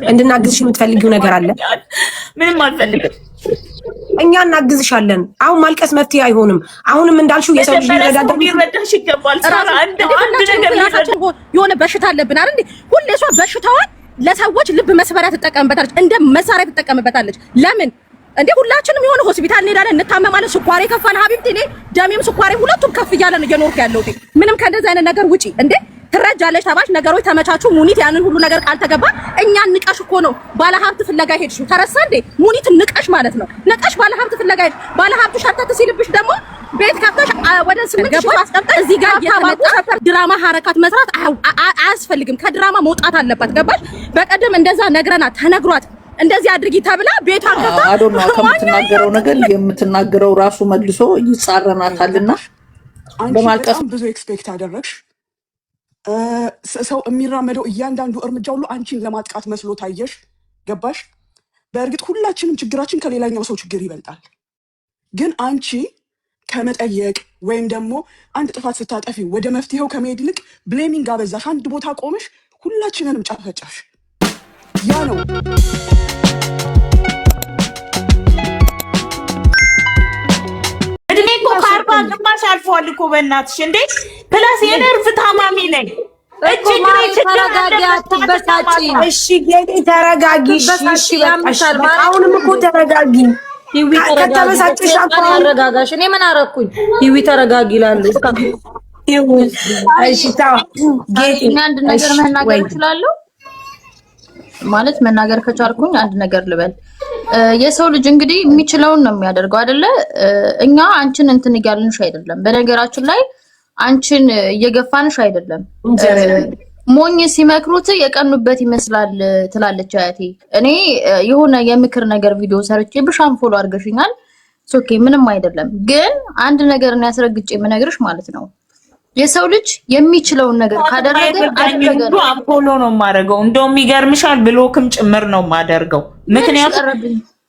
እንድናግዝሽ የምትፈልጊው ነገር አለ? ምንም አልፈልግም። እኛ እናግዝሻለን። አሁን ማልቀስ መፍትሄ አይሆንም። አሁንም እንዳልሽው የሰው ልጅ ሊረዳሽ ይገባል። አንድ ነገር የሆነ በሽታ አለብን አይደል? ሁሌ እሷ በሽታዋን ለሰዎች ልብ መስፈሪያ ትጠቀምበታለች፣ እንደ መሳሪያ ትጠቀምበታለች። ለምን እንዴ? ሁላችንም የሆነ ሆስፒታል እንሄዳለን፣ እንታመማለን። ስኳሬ ከፋን ሀቢብቲ፣ እኔ ደሜም ስኳሬም ሁለቱም ከፍ እያለ ነው እየኖርኩ ያለሁት። ምንም ከእንደዚህ አይነት ነገር ውጪ እንዴ ትረጃለሽ ተባሽ ነገሮች ተመቻቹ። ሙኒት ያንን ሁሉ ነገር ካልተገባ እኛን ንቀሽ እኮ ነው ባለሀብት ፍለጋ ሄድሽ። ተረሳ እንዴ? ሙኒት ንቀሽ ማለት ነው። ንቀሽ ባለሀብት ፍለጋ ሄድሽ። ባለሀብቱ ሸርተት ሲልብሽ ደግሞ ቤት ከፍተሽ ወደ 8 አስቀምጠሽ እዚህ ጋር እየተመጣ ድራማ ሐረካት መስራት አያስፈልግም። ከድራማ መውጣት አለባት። ገባሽ? በቀደም እንደዛ ነግረናት ተነግሯት እንደዚህ አድርጊ ተብላ ቤቷ አልከታ አዶና ከምትናገረው ነገር የምትናገረው ራሱ መልሶ ይጻረናታልና በማልቀስ ብዙ ኤክስፔክት አደረግሽ። ሰው የሚራመደው እያንዳንዱ እርምጃ ሁሉ አንቺን ለማጥቃት መስሎ ታየሽ። ገባሽ? በእርግጥ ሁላችንም ችግራችን ከሌላኛው ሰው ችግር ይበልጣል። ግን አንቺ ከመጠየቅ ወይም ደግሞ አንድ ጥፋት ስታጠፊ ወደ መፍትሄው ከመሄድ ይልቅ ብሌሚንግ አበዛሽ። አንድ ቦታ ቆመሽ ሁላችንንም ጨፈጨፍሽ። ያ ነው እድሜ እኮ ከ40 ግማሽ አልፏል እኮ በእናትሽ እንዴ! ፕላስ የነርቭ ታማሚ ነኝ። እሺ ተረጋጊ። አሁንም እኮ ተረጋጊ። ከተበሳጨሽ አረጋጋሽ። እኔ ምን አረኩኝ? ይዊ ተረጋጊ ይላሉ። እሺ ታው አንድ ነገር መናገር እችላለሁ ማለት መናገር ከቻልኩኝ አንድ ነገር ልበል። የሰው ልጅ እንግዲህ የሚችለውን ነው የሚያደርገው አይደለ? እኛ አንቺን እንትን እያልንሽ አይደለም። በነገራችን ላይ አንቺን እየገፋንሽ አይደለም። ሞኝ ሲመክሩት የቀኑበት ይመስላል ትላለች አያቴ። እኔ የሆነ የምክር ነገር ቪዲዮ ሰርቼ ብሻም ፎሎ አድርገሽኛል። ኦኬ ምንም አይደለም። ግን አንድ ነገር ነው ያስረግጬ የምነግርሽ ማለት ነው። የሰው ልጅ የሚችለውን ነገር ካደረገ አደረገ። አፖሎ ነው የማደርገው። እንደውም ይገርምሻል ብሎክም ጭምር ነው የማደርገው። ምክንያቱም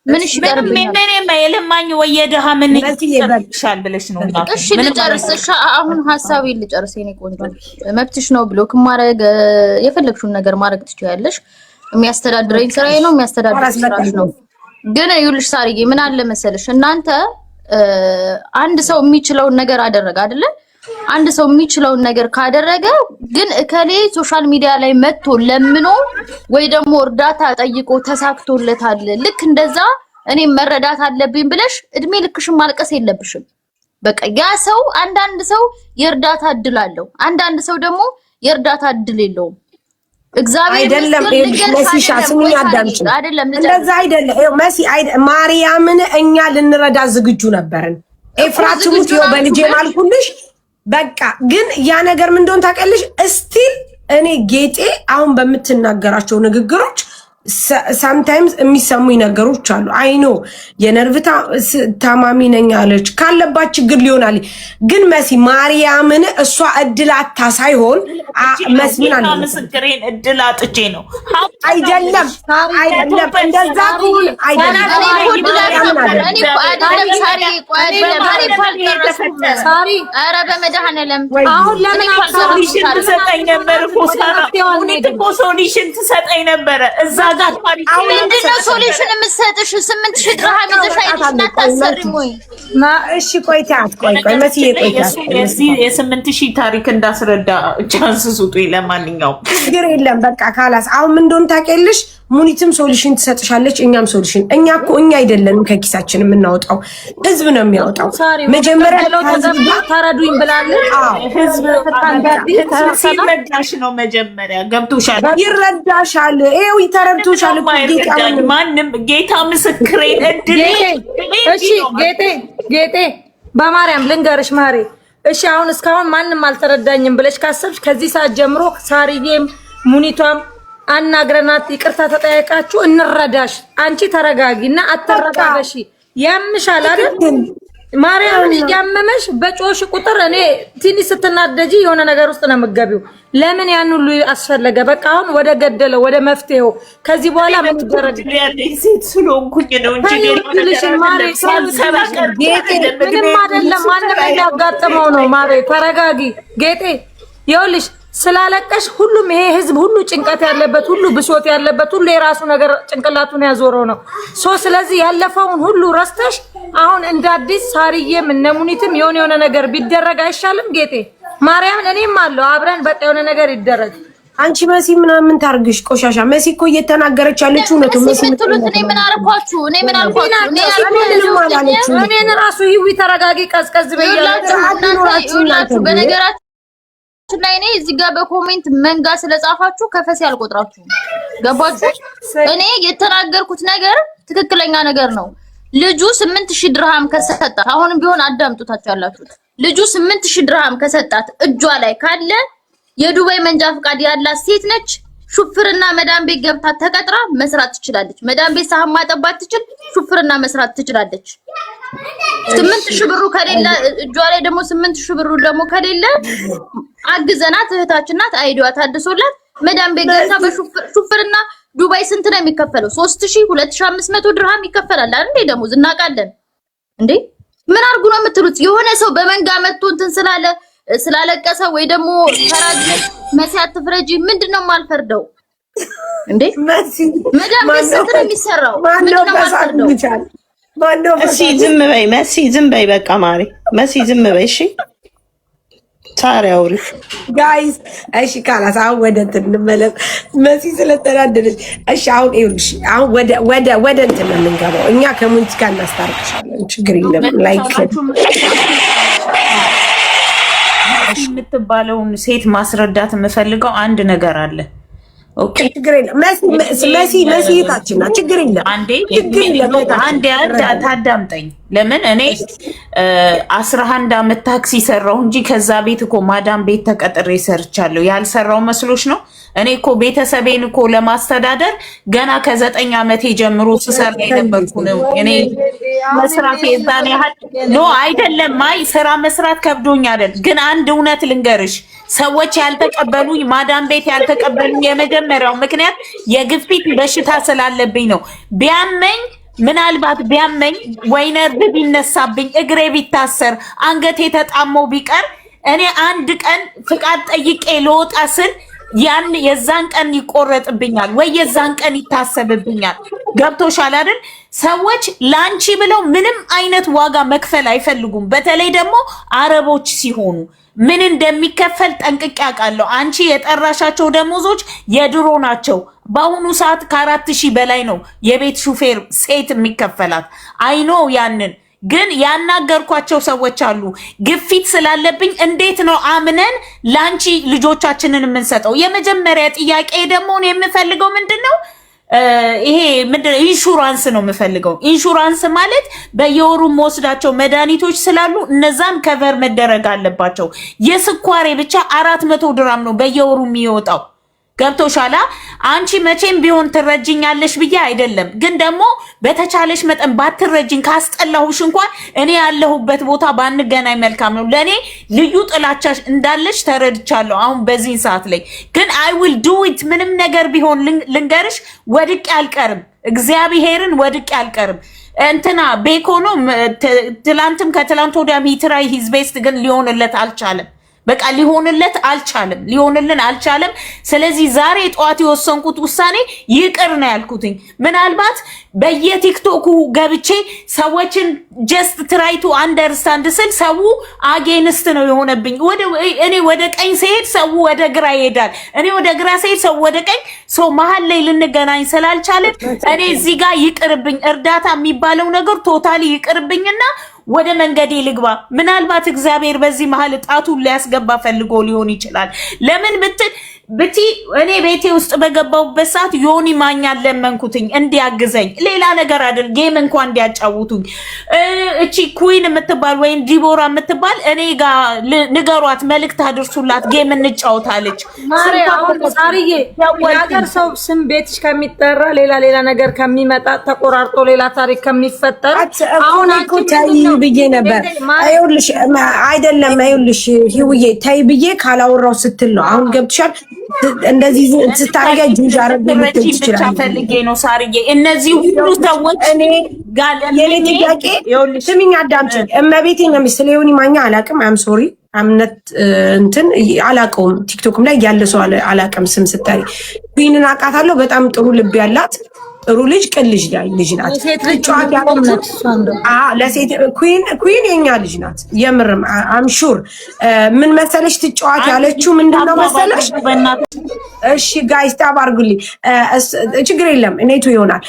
ምን ይሽቀርብኝ ምን የለማኝ ወይ የደሃ ምን ይሻል ብለሽ ነው። እሺ ልጨርስ። አሁን ሀሳቤን ልጨርስ። የኔ ቆንጆ መብትሽ ነው ብሎክ ማድረግ፣ የፈለግሽውን ነገር ማድረግ ትችያለሽ። የሚያስተዳድረኝ ስራዬ ነው፣ የሚያስተዳድረኝ ስራሽ ነው። ግን ይኸውልሽ ሳርዬ ምን አለ መሰለሽ፣ እናንተ አንድ ሰው የሚችለውን ነገር አደረገ አይደለ? አንድ ሰው የሚችለውን ነገር ካደረገ ግን እከሌ ሶሻል ሚዲያ ላይ መጥቶ ለምኖ ወይ ደግሞ እርዳታ ጠይቆ ተሳክቶለታል፣ ልክ እንደዛ እኔ መረዳት አለብኝ ብለሽ እድሜ ልክሽን ማልቀስ የለብሽም። በቃ ያ ሰው አንዳንድ ሰው የእርዳታ እድል አለው፣ አንዳንድ ሰው ደግሞ የእርዳታ እድል የለውም። እግዚአብሔር አይደለም መሲሻ ስሙኝ አዳምጪ። እንደዛ አይደለም መሲ ማርያምን እኛ ልንረዳ ዝግጁ ነበርን። ኤፍራት ሙት ይው በልጄ ማልኩልሽ በቃ ግን ያ ነገር ምን እንደሆነ ታውቂያለሽ? እስቲል እኔ ጌጤ አሁን በምትናገራቸው ንግግሮች ሳምታይምስ የሚሰሙኝ ነገሮች አሉ። አይኖ የነርቭ ታማሚ ነኝ አለች፣ ካለባት ችግር ሊሆናል። ግን መሲ ማርያምን እሷ እድላታ ሳይሆን መስምን አለ ምስክሬን እድል አጥቼ ነው። አይደለም እንደዛ ኩል አይደለም። ሳሪ ኧረ በመድኃኒዓለም አሁን ለምን ሶሉሽን ትሰጠኝ ነበር እኮ ሳራ፣ ሶሉሽን ትሰጠኝ ነበር እዛ ጋር። ምንድነው ሶሉሽን የምትሰጥሽ? 8000 ድርሃም ይዘሽ አይደል አታሰሪም ወይ? እሺ ቆይታት ቆይ መስዬ ቆይታት የ8000 ታሪክ እንዳስረዳ ቻንስ ስጡኝ። ለማንኛውም ችግር የለም በቃ ካላስ አሁን ምን እንደሆነ ታውቂያለሽ? ሙኒትም ሶሉሽን ትሰጥሻለች፣ እኛም ሶሉሽን። እኛ እኮ እኛ አይደለንም ከኪሳችን የምናወጣው፣ ህዝብ ነው የሚያወጣው። መጀመሪያ ተረዱኝ ብላለች። ህዝብ ሲረዳሽ ነው መጀመሪያ። ገብቶሻል? ይረዳሻል። ይሄው ተረድቶሻል እኮ ማንም ጌታ ምስክሬ እድል። እሺ ጌጤ በማርያም ልንገርሽ ማሬ። እሺ አሁን እስካሁን ማንም አልተረዳኝም ብለሽ ካሰብሽ ከዚህ ሰዓት ጀምሮ ሳርዬም ሙኒቷም አናግረናት ይቅርታ ተጠያይቃችሁ እንረዳሽ። አንቺ ተረጋጊና አትረጋጋሽ። ያምሻል አይደል? ማርያምን እያመመሽ በጮሽ ቁጥር እኔ ትንሽ ስትናደጂ የሆነ ነገር ውስጥ ነው የምትገቢው። ለምን ያን ሁሉ አስፈለገ? በቃ አሁን ወደ ገደለው ወደ መፍትሄው ከዚህ በኋላ ምን ይደረግ? ሴት ስለሆንኩኝ ነው እንጂ ምንም አይደለም። ማንም ያጋጥመው ነው። ማሬ ተረጋጊ ጌጤ። ይኸውልሽ ስላለቀሽ ሁሉም ይሄ ህዝብ ሁሉ ጭንቀት ያለበት ሁሉ ብሶት ያለበት ሁሉ የራሱ ነገር ጭንቅላቱን ያዞረው ነው። ስለዚህ ያለፈውን ሁሉ ረስተሽ አሁን እንደ አዲስ ሳርዬም እነ ሙኒትም የሆነ ነገር ቢደረግ አይሻልም? ጌጤ ማርያምን እኔም አለው አብረን በቃ የሆነ ነገር ይደረግ። አንቺ መሲ ምን ታርግሽ? ቆሻሻ መሲ እኮ እየተናገረች ያለችው ነው። መሲ ምትሉት እኔ ምን አልኳችሁ? እኔ ራሱ ይዊ ተረጋጊ፣ ቀዝቀዝ በያላችሁ በነገራችሁ ላይ እኔ እዚህ ጋር በኮሜንት መንጋ ስለጻፋችሁ ከፈስ ያልቆጥራችሁ ገባችሁ? እኔ የተናገርኩት ነገር ትክክለኛ ነገር ነው። ልጁ 8000 ድርሃም ከሰጣት አሁንም ቢሆን አዳምጡታችሁ ያላችሁት ልጁ 8000 ድርሃም ከሰጣት እጇ ላይ ካለ የዱባይ መንጃ ፍቃድ ያላት ሴት ነች። ሹፍርና መዳም ቤት ገብታ ተቀጥራ መስራት ትችላለች። መዳም ቤት ሳህን ማጠባት ትችል፣ ሹፍርና መስራት ትችላለች። 8000 ብሩ ከሌለ እጇ ላይ ደግሞ 8000 ብሩ ደግሞ ከሌለ አግዘናት እህታችን ናት። አይዲዋ ታድሶላት መዳም ቤት ገብታ በሹፍርና ዱባይ ስንት ነው የሚከፈለው? 3000 2500 ድርሃም ይከፈላል አይደል? ደሞዝ እናውቃለን እንዴ። ምን አርጉ ነው የምትሉት? የሆነ ሰው በመንጋ መጥቶ እንትን ስላለቀሰ ወይ ደግሞ ፈራጅ መሲያት ፍረጂ ምንድነው ማልፈርደው እንዴ? መዳም ቤት ስንት ነው የሚሰራው? ምንድነው ማልፈርደው? እሺ ዝም በይ መሲ፣ ዝም በይ በቃ ማሪ መሲ ዝም በይ እሺ። ታሪያውሪ ጋይስ እሺ፣ ካላስ አሁን ወደ እንትን እንመለስ። መሲ ስለተናደደች እሺ፣ አሁን ይኸውልሽ፣ አሁን ወደ እንትን ነው የምንገባው። እኛ ከሙኒት ጋር እናስታርቅሻለን፣ ችግር የለም። ላይክ የምትባለውን ሴት ማስረዳት የምፈልገው አንድ ነገር አለ። ኦኬ ችግር የለም። መሲ ታችና ችግር የለም። አንዴ ታዳምጠኝ። ለምን እኔ 11 ዓመት ታክሲ ሰራሁ እንጂ ከዛ ቤት እኮ ማዳም ቤት ተቀጥሬ ሰርቻለሁ። ያልሰራው መስሎሽ ነው? እኔ እኮ ቤተሰቤን እኮ ለማስተዳደር ገና ከ9 ዓመቴ ጀምሮ ስሰራ የነበርኩ ነው። እኔ መስራት የዛን ያህል ኖ አይደለም። አይ ስራ መስራት ከብዶኝ አይደል። ግን አንድ እውነት ልንገርሽ፣ ሰዎች ያልተቀበሉኝ ማዳም ቤት ያልተቀበሉኝ የመጀመሪያው ምክንያት የግፊት በሽታ ስላለብኝ ነው። ምናልባት ቢያመኝ ወይ ነርቭ ቢነሳብኝ እግሬ ቢታሰር አንገቴ ተጣሞ ቢቀር እኔ አንድ ቀን ፍቃድ ጠይቄ ለወጣ ስል የዛን ቀን ይቆረጥብኛል ወይ የዛን ቀን ይታሰብብኛል። ገብቶሻል አይደል? ሰዎች ላንቺ ብለው ምንም አይነት ዋጋ መክፈል አይፈልጉም። በተለይ ደግሞ አረቦች ሲሆኑ ምን እንደሚከፈል ጠንቅቄ አውቃለሁ። አንቺ የጠራሻቸው ደሞዞች የድሮ ናቸው። በአሁኑ ሰዓት ከ4000 በላይ ነው የቤት ሹፌር ሴት የሚከፈላት። አይኖ ያንን ግን ያናገርኳቸው ሰዎች አሉ። ግፊት ስላለብኝ እንዴት ነው አምነን ላንቺ ልጆቻችንን የምንሰጠው? የመጀመሪያ ጥያቄ ደግሞ የምፈልገው ምንድነው ይሄ ምንድነው ኢንሹራንስ ነው የምፈልገው። ኢንሹራንስ ማለት በየወሩ መወስዳቸው መድኃኒቶች ስላሉ እነዛም ከቨር መደረግ አለባቸው። የስኳሬ ብቻ 400 ድራም ነው በየወሩ የሚወጣው። ገብቶሻላ? አንቺ መቼም ቢሆን ትረጅኛለሽ ብዬ አይደለም፣ ግን ደግሞ በተቻለሽ መጠን ባትረጅኝ ካስጠላሁሽ እንኳን እኔ ያለሁበት ቦታ ባንገናኝ መልካም ነው። ለኔ ልዩ ጥላቻሽ እንዳለሽ ተረድቻለሁ። አሁን በዚህ ሰዓት ላይ ግን I will do it። ምንም ነገር ቢሆን ልንገርሽ፣ ወድቄ አልቀርም። እግዚአብሔርን ወድቄ አልቀርም። እንትና ቤኮኖ ትላንትም ከትላንት ወዲያም ሂትራይ ሂዝ ቤስት ግን ሊሆንለት አልቻለም። በቃ ሊሆንልን አልቻለም። ስለዚህ ዛሬ ጠዋት የወሰንኩት ውሳኔ ይቅር ነው ያልኩትኝ። ምናልባት በየቲክቶኩ ገብቼ ሰዎችን ጀስት ትራይ ቱ አንደርስታንድ ስል ሰው አጌንስት ነው የሆነብኝ። እኔ ወደ ቀኝ ስሄድ ሰው ወደ ግራ ይሄዳል፣ እኔ ወደ ግራ ስሄድ ሰው ወደ ቀኝ። ሰው መሀል ላይ ልንገናኝ ስላልቻለን እኔ እዚህ ጋር ይቅርብኝ፣ እርዳታ የሚባለው ነገር ቶታሊ ይቅርብኝና ወደ መንገዴ ልግባ። ምናልባት እግዚአብሔር በዚህ መሀል ጣቱን ሊያስገባ ፈልጎ ሊሆን ይችላል። ለምን ብቲ እኔ ቤቴ ውስጥ በገባሁበት ሰዓት ዮኒ ማኛን ለመንኩትኝ እንዲያግዘኝ፣ ሌላ ነገር አይደል፣ ጌም እንኳን እንዲያጫውቱኝ። እቺ ኩዊን የምትባል ወይም ዲቦራ የምትባል እኔ ጋር ንገሯት፣ መልእክት አድርሱላት፣ ጌም እንጫወታለች። ሳርዬ የሀገር ሰው ስም ቤትሽ ከሚጠራ ሌላ ነገር ከሚመጣ ተቆራርጦ ሌላ ታሪክ ከሚፈጠር አሁን ታይ ብዬ ነበር። አይውልሽ አይደለም አይውልሽ ህውዬ ታይ ብዬ ካላወራው ስትል ነው። አሁን ገብትሻል። እንደዚህ ስታረጋ ጁጅ አረጋግጥ ይችላል ፈልጌ ነው ሳርዬ። እነዚህ ሁሉ ሰዎች እኔ ጋር የኔ ጥያቄ ስሚኝ፣ አዳምጪኝ። እመቤቴ ነው የሚስለው ዮኒ ማኛ አላውቅም። አም ሶሪ እምነት እንትን አላውቀውም። ቲክቶክም ላይ ያለ ሰው አላውቅም። ስም ስጠሪ ኩዊንን አውቃታለሁ። በጣም ጥሩ ልብ ያላት ጥሩ ልጅ፣ ቅን ልጅ ናት። ለሴት ኩዊን የኛ ልጅ ናት። የምርም አምሹር ምን መሰለሽ ትጫዋት ያለችው ምንድነው መሰለሽ? እሺ ጋይስ ታብ አድርጉልኝ፣ ችግር የለም እኔቱ ይሆናል።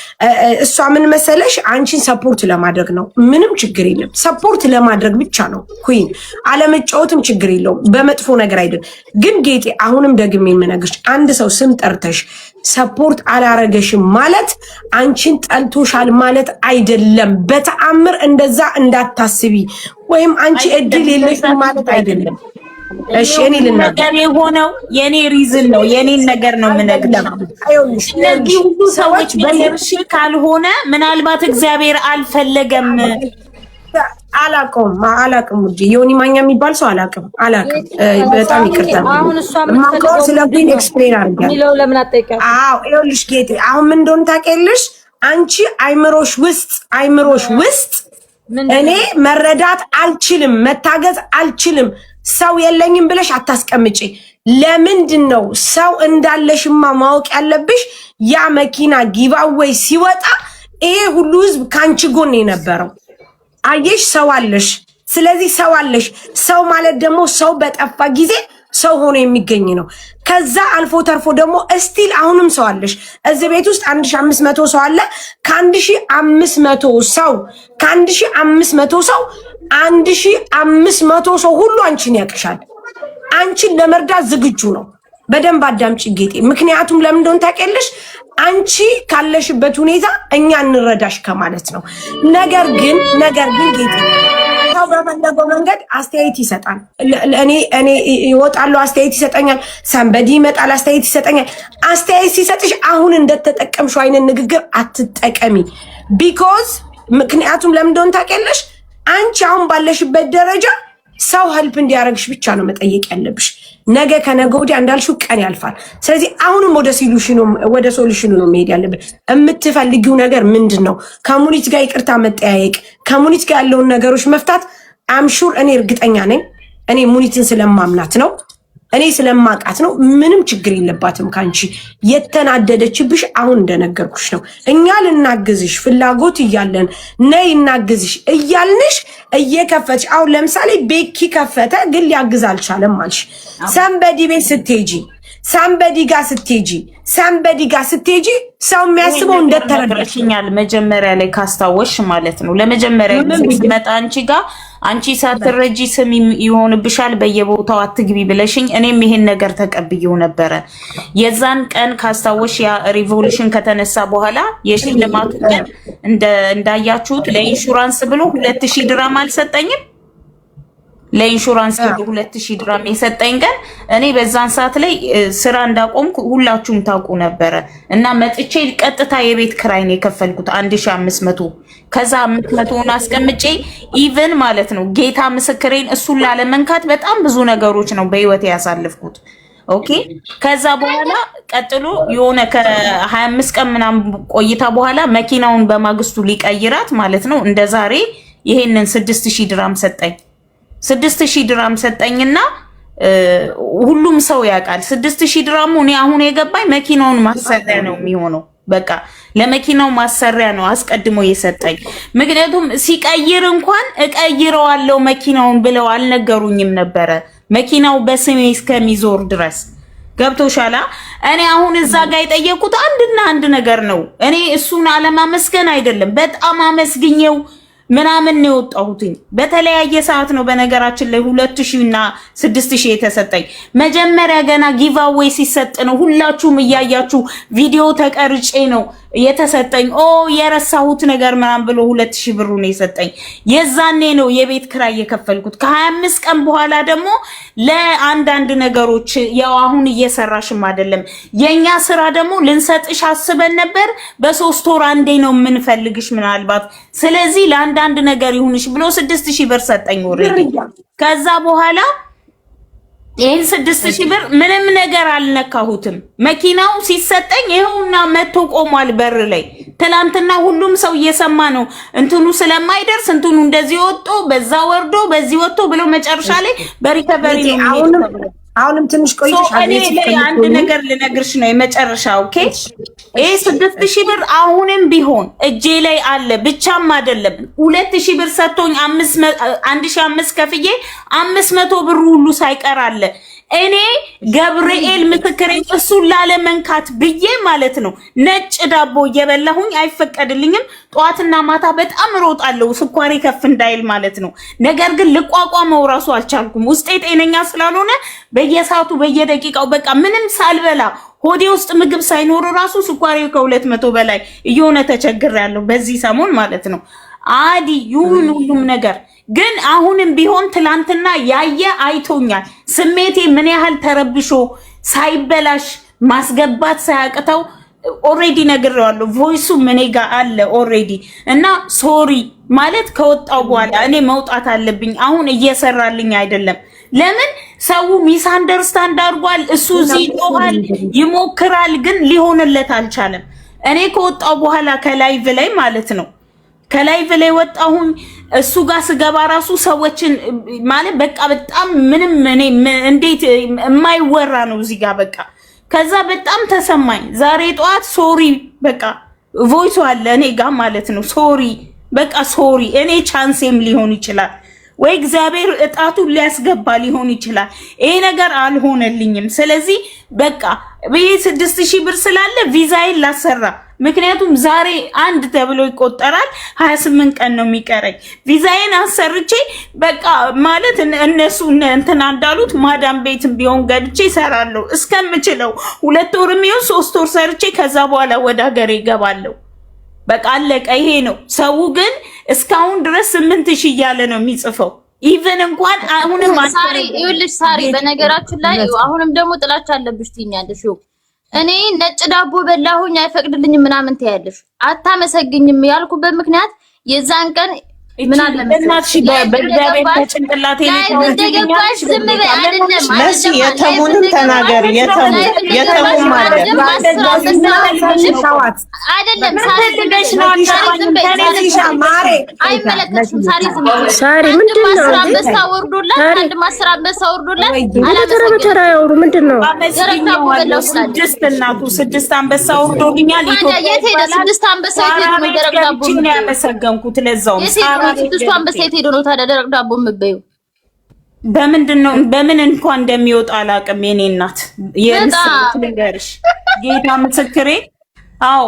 እሷ ምን መሰለሽ አንቺን ሰፖርት ለማድረግ ነው። ምንም ችግር የለም፣ ሰፖርት ለማድረግ ብቻ ነው። ኩዊን አለመጫወትም ችግር የለውም፣ በመጥፎ ነገር አይደል። ግን ጌጤ አሁንም ደግሜ የምነግርሽ አንድ ሰው ስም ጠርተሽ ሰፖርት አላረገሽም ማለት አንቺን ጠልቶሻል ማለት አይደለም። በተአምር እንደዛ እንዳታስቢ፣ ወይም አንቺ እድል የለሽም ማለት አይደለም። እሺ እኔ ልናገር የሆነው የኔ ሪዝን ነው፣ የኔን ነገር ነው የምነግርሽ። እነዚህ ሁሉ ሰዎች በየርሽ ካልሆነ ምናልባት እግዚአብሔር አልፈለገም። አላቅም ውዴ፣ ዮኒ ማኛ የሚባል ሰው አላቅም። በጣም ይቅርታ። አሁን እሷ ስለ ኩዊን ኤክስፕሌን አድርጋለሁ። ለምን አትጠይቂያትም? ይኸውልሽ ጌጤ አሁን ምን እንደሆነ ታውቂያለሽ? አንቺ አይምሮሽ ውስጥ እኔ መረዳት አልችልም፣ መታገዝ አልችልም፣ ሰው የለኝም ብለሽ አታስቀምጪ። ለምንድን ነው ሰው እንዳለሽማ ማወቅ ያለብሽ። ያ መኪና ጊቫዌይ ሲወጣ ይሄ ሁሉ ህዝብ ካንቺ ጎን የነበረው አየሽ፣ ሰው አለሽ። ስለዚህ ሰው አለሽ። ሰው ማለት ደግሞ ሰው በጠፋ ጊዜ ሰው ሆኖ የሚገኝ ነው። ከዛ አልፎ ተርፎ ደግሞ እስቲል አሁንም ሰው አለሽ። እዚህ ቤት ውስጥ 1500 ሰው አለ። ከ1500 ሰው 1500 ሰው ሁሉ አንቺን ያቅሻል። አንቺን ለመርዳት ዝግጁ ነው። በደንብ አዳምጪ ጌጤ። ምክንያቱም ለምን እንደሆነ ታውቂያለሽ? አንቺ ካለሽበት ሁኔታ እኛ እንረዳሽ ከማለት ነው። ነገር ግን ጌጤ ሰው በፈለገው መንገድ አስተያየት ይሰጣል። እኔ ይወጣሉ፣ አስተያየት ይሰጠኛል። ሰንበዲ ይመጣል፣ አስተያየት ይሰጠኛል። አስተያየት ሲሰጥሽ አሁን እንደተጠቀምሽው አይነት ንግግር አትጠቀሚ። ምክንያቱም ለምን እንደሆነ ታውቂያለሽ? አንቺ አሁን ባለሽበት ደረጃ ሰው ሄልፕ እንዲያደርግሽ ብቻ ነው መጠየቅ ያለብሽ። ነገ ከነገ ወዲያ እንዳልሽው ቀን ያልፋል። ስለዚህ አሁንም ወደ ሶሉሽኑ ነው መሄድ ያለብን። የምትፈልጊው ነገር ምንድን ነው? ከሙኒት ጋር ይቅርታ መጠያየቅ፣ ከሙኒት ጋር ያለውን ነገሮች መፍታት። አምሹር እኔ እርግጠኛ ነኝ፣ እኔ ሙኒትን ስለማምናት ነው፣ እኔ ስለማቃት ነው። ምንም ችግር የለባትም ካንቺ። የተናደደችብሽ አሁን እንደነገርኩሽ ነው። እኛ ልናግዝሽ ፍላጎት እያለን ነይ እናግዝሽ እያልንሽ እየከፈትሽ፣ አሁን ለምሳሌ ቤኪ ከፈተ ግን ሊያግዝ አልቻለም አልሽ። ሰንበዲ ቤት ስትሄጂ፣ ሰንበዲ ጋር ስትሄጂ ሰው የሚያስበው እንደተረዳሽኛል። መጀመሪያ ላይ ካስታወሽ ማለት ነው። ለመጀመሪያ ሲመጣ አንቺ ጋር አንቺ ሳትረጂ ስም ይሆንብሻል በየቦታው አትግቢ ብለሽኝ፣ እኔም ይሄን ነገር ተቀብዬው ነበረ። የዛን ቀን ካስታወሽ ያ ሪቮሉሽን ከተነሳ በኋላ የሽልማቱ ቀን እንዳያችሁት ለኢንሹራንስ ብሎ 2000 ድራም አልሰጠኝም። ለኢንሹራንስ ብሎ 2000 ድራም የሰጠኝ ቀን እኔ በዛን ሰዓት ላይ ስራ እንዳቆምኩ ሁላችሁም ታውቁ ነበረ። እና መጥቼ ቀጥታ የቤት ክራይ ነው የከፈልኩት 1500። ከዛ 500ን አስቀምጬ ኢቭን ማለት ነው ጌታ ምስክሬን እሱን ላለመንካት በጣም ብዙ ነገሮች ነው በህይወት ያሳልፍኩት። ኦኬ። ከዛ በኋላ ቀጥሎ የሆነ ከ25 ቀን ምናምን ቆይታ በኋላ መኪናውን በማግስቱ ሊቀይራት ማለት ነው እንደ ዛሬ ይሄንን 6000 ድራም ሰጠኝ። 6000 ድራም ሰጠኝና ሁሉም ሰው ያውቃል 6000 ድራሙ እኔ አሁን የገባኝ መኪናውን ማሰሪያ ነው የሚሆነው። በቃ ለመኪናው ማሰሪያ ነው አስቀድሞ የሰጠኝ። ምክንያቱም ሲቀይር እንኳን እቀይረዋለሁ መኪናውን ብለው አልነገሩኝም ነበረ። መኪናው በስሜ እስከሚዞር ድረስ ገብቶሻላ። እኔ አሁን እዛ ጋር የጠየቁት አንድ ነገር ነው። እኔ እሱን አለማመስገን አይደለም፣ በጣም አመስግኘው ምናምን ነው የወጣሁትኝ። በተለያየ ሰዓት ነው በነገራችን ላይ 2000 እና 6000 የተሰጠኝ። መጀመሪያ ገና ጊቫዌይ ሲሰጥ ነው ሁላችሁም እያያችሁ ቪዲዮ ተቀርጬ ነው የተሰጠኝ። የረሳሁት ነገር ምናምን ብሎ 2000 ብሩ ነው የሰጠኝ። የዛኔ ነው የቤት ክራይ የከፈልኩት። ከ25 ቀን በኋላ ደግሞ ለአንዳንድ ነገሮች ያው አሁን እየሰራሽም አይደለም የኛ ስራ ደግሞ ልንሰጥሽ አስበን ነበር። በ3 ወር አንዴ ነው የምንፈልግሽ ምናልባት፣ ስለዚህ ለአንዳንድ ነገር ይሁንሽ ብሎ 6000 ብር ሰጠኝ ኦሬዲ። ከዛ በኋላ ይሄን 6000 ብር ምንም ነገር አልነካሁትም። መኪናው ሲሰጠኝ ይሄውና መጥቶ ቆሟል በር ላይ ትላንትና ሁሉም ሰው እየሰማ ነው። እንትኑ ስለማይደርስ እንትኑ እንደዚህ ወጥቶ በዛ ወርዶ በዚህ ወጥቶ ብለው መጨረሻ ላይ በሪከቨሪ ነው። አሁንም ትንሽ ቆይተሽ አንድ ነገር ልነግርሽ ነው የመጨረሻ። ኦኬ ይሄ 6000 ብር አሁንም ቢሆን እጄ ላይ አለ። ብቻም አይደለም 2000 ብር ሰጥቶኝ 1500 ከፍዬ 500 ብር ሁሉ ሳይቀር አለ። እኔ ገብርኤል ምስክሬ እሱን ላለመንካት ብዬ ማለት ነው ነጭ ዳቦ እየበላሁኝ አይፈቀድልኝም። ጧትና ማታ በጣም ሮጣለሁ ስኳሬ ከፍ እንዳይል ማለት ነው። ነገር ግን ልቋቋመው ራሱ አልቻልኩም። ውስጤ ጤነኛ ስላልሆነ በየሰዓቱ በየደቂቃው በቃ ምንም ሳልበላ ሆዴ ውስጥ ምግብ ሳይኖር ራሱ ስኳሬ ከ200 በላይ እየሆነ ተቸግሬያለሁ በዚህ ሰሞን ማለት ነው። አዲ ይሁን ሁሉም ነገር ግን አሁንም ቢሆን ትላንትና ያየ አይቶኛል። ስሜቴ ምን ያህል ተረብሾ ሳይበላሽ ማስገባት ሳያቅተው ኦሬዲ ነግሬዋለሁ። ቮይሱ ምን ጋር አለ ኦሬዲ እና ሶሪ ማለት ከወጣው በኋላ እኔ መውጣት አለብኝ። አሁን እየሰራልኝ አይደለም። ለምን ሰው ሚስ አንደርስታንድ አድርጓል። እሱ እዚህ ይጮሃል ይሞክራል፣ ግን ሊሆንለት አልቻለም። እኔ ከወጣው በኋላ ከላይቭ ላይ ማለት ነው ከላይቭ ላይ ወጣሁኝ። እሱ ጋር ስገባ ራሱ ሰዎችን ማለት በቃ በጣም ምንም እኔ እንዴት የማይወራ ነው እዚህ ጋር በቃ። ከዛ በጣም ተሰማኝ። ዛሬ ጠዋት ሶሪ በቃ ቮይሱ አለ እኔ ጋር ማለት ነው። ሶሪ በቃ ሶሪ። እኔ ቻንሴም ሊሆን ይችላል ወይ እግዚአብሔር እጣቱን ሊያስገባ ሊሆን ይችላል። ይሄ ነገር አልሆነልኝም። ስለዚህ በቃ በይ 6000 ብር ስላለ ቪዛዬን ላሰራ። ምክንያቱም ዛሬ አንድ ተብሎ ይቆጠራል 28 ቀን ነው የሚቀረኝ። ቪዛዬን አሰርቼ በቃ ማለት እነሱ እንትና እንዳሉት ማዳም ቤትም ቢሆን ገብቼ እሰራለሁ እስከምችለው 2 ወርም ይሁን 3 ወር ሰርቼ ከዛ በኋላ ወደ ሀገሬ እገባለሁ። በቃ አለቀ። ይሄ ነው። ሰው ግን እስካሁን ድረስ 8000 እያለ ነው የሚጽፈው። ኢቭን እንኳን አሁንም ሳሪ ይኸውልሽ፣ ሳሪ በነገራችን ላይ አሁንም ደግሞ ጥላቻ አለብሽ ትይኛለሽ። እኔ ነጭ ዳቦ በላሁኝ አይፈቅድልኝም ምናምን ትያለሽ። አታመሰግኝም ያልኩበት ምክንያት የዛን ቀን ምን አለ እናትሽ በእግዚአብሔር ተጭንቅላቴ ላይ እንደገባሽ ዝም በይ። አይደለም መሲ የተሙንም ተናገር የተሙ ማለት አይደለም አይመለከትሽም። ሳሪ ዝም በይ። ሳሪ ምንድነው አንበሳ ወርዶላት አንድ ማስራ አንበሳ ወርዶላት ተራ ያወሩ ምንድነው? ስድስት አንበሳ ወርዶልኛል። የት ሄደ? 6 አንበሳ የት ሄደ? ደረቅ ዳቦ ነው ያመሰገንኩት። ለዛውም ስድስቱ አንበሳ የት ሄዶ ነው ታዲያ ደረቅ ዳቦ የምትበይው? በምንድነው በምን እንኳን እንደሚወጣ አላውቅም። የኔ እናት የምስክር ልንገርሽ፣ ጌታ ምስክሬ። አዎ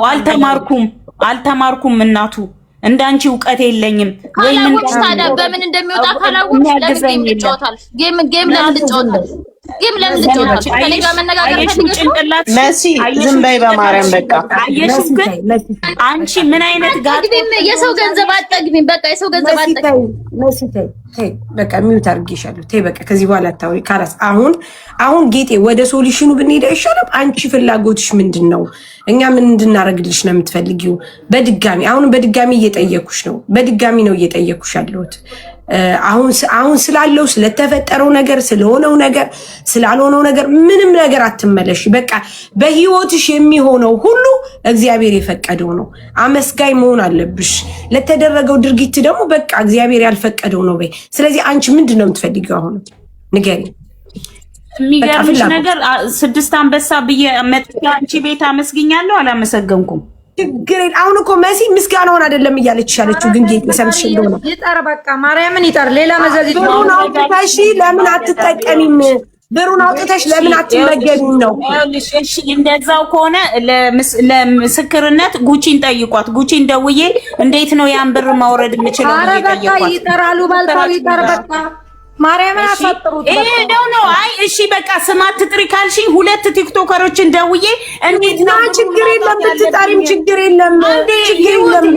አልተማርኩም እናቱ እንዳንቺ እውቀት የለኝም። ወይ ምን ታዲያ በምን እንደሚወጣ ካላወቅሽ ለምን ልጫወታለሽ? ጌም ለምን ልጫወታለሽ? ጌም ለምን ልጫወታለሽ? ከኔ ጋር መነጋገር ፈልገሽ መሲ ዝም በይ በማርያም በቃ። አየሽ ግን አንቺ ምን አይነት ጋጥም የሰው ገንዘብ አጠግቢም። በቃ የሰው ገንዘብ አጠግቢም። መሲ ተይ በቃ ሚውት አድርጌሻለሁ። ተይ በቃ ከዚህ በኋላ አታውሪ። ካላስ አሁን ጌጤ ወደ ሶሉሽኑ ብንሄድ አይሻልም? አንቺ ፍላጎትሽ ምንድነው? እኛ ምን እንድናረግልሽ ነው የምትፈልጊው? በድጋሚ እየጠየኩሽ ነው። በድጋሚ ነው እየጠየኩሽ ያለሁት። አሁን ስላለው ስለተፈጠረው ነገር ስለሆነው ነገር ስላልሆነው ነገር ምንም ነገር አትመለሽ። በቃ በህይወትሽ የሚሆነው ሁሉ እግዚአብሔር የፈቀደው ነው። አመስጋኝ መሆን አለብሽ። ለተደረገው ድርጊት ደግሞ በቃ እግዚአብሔር ያልፈቀደው ነው በይ። ስለዚህ አንቺ ምንድነው የምትፈልጊው? አሁን ንገሪ። የሚገርምሽ ነገር 6 አንበሳ ብዬ መጥቼ አንቺ ቤት አመስግኛለሁ። አላመሰገንኩም። ችግር አሁን እኮ መሲ ምስጋናውን አይደለም እያለች ያለችው፣ ግን ጌጥ ሰምሽ እንደሆነ ይጠር በቃ ማርያምን ይጠር። ሌላ መዘዝ ብሩን አውጥተሽ ለምን አትጠቀሚም? ብሩን አውጥተሽ ለምን አትመገቢም ነው? እሺ እንደዛው ከሆነ ለምስክርነት ጉቺን ጠይቋት። ጉቺን ደውዬ እንዴት ነው ያን ብር ማውረድ የምችለው? ኧረ በቃ ይጠራሉ። ባልታው ይጠር በቃ ማርያምን አሳጥሩት። ነው አይ እሺ በቃ ስማት ትጥሪ ካልሽኝ 2 ቲክቶከሮችን ደውዬ እንዴት ነው? ችግር የለም ብትጠሪም ችግር የለም።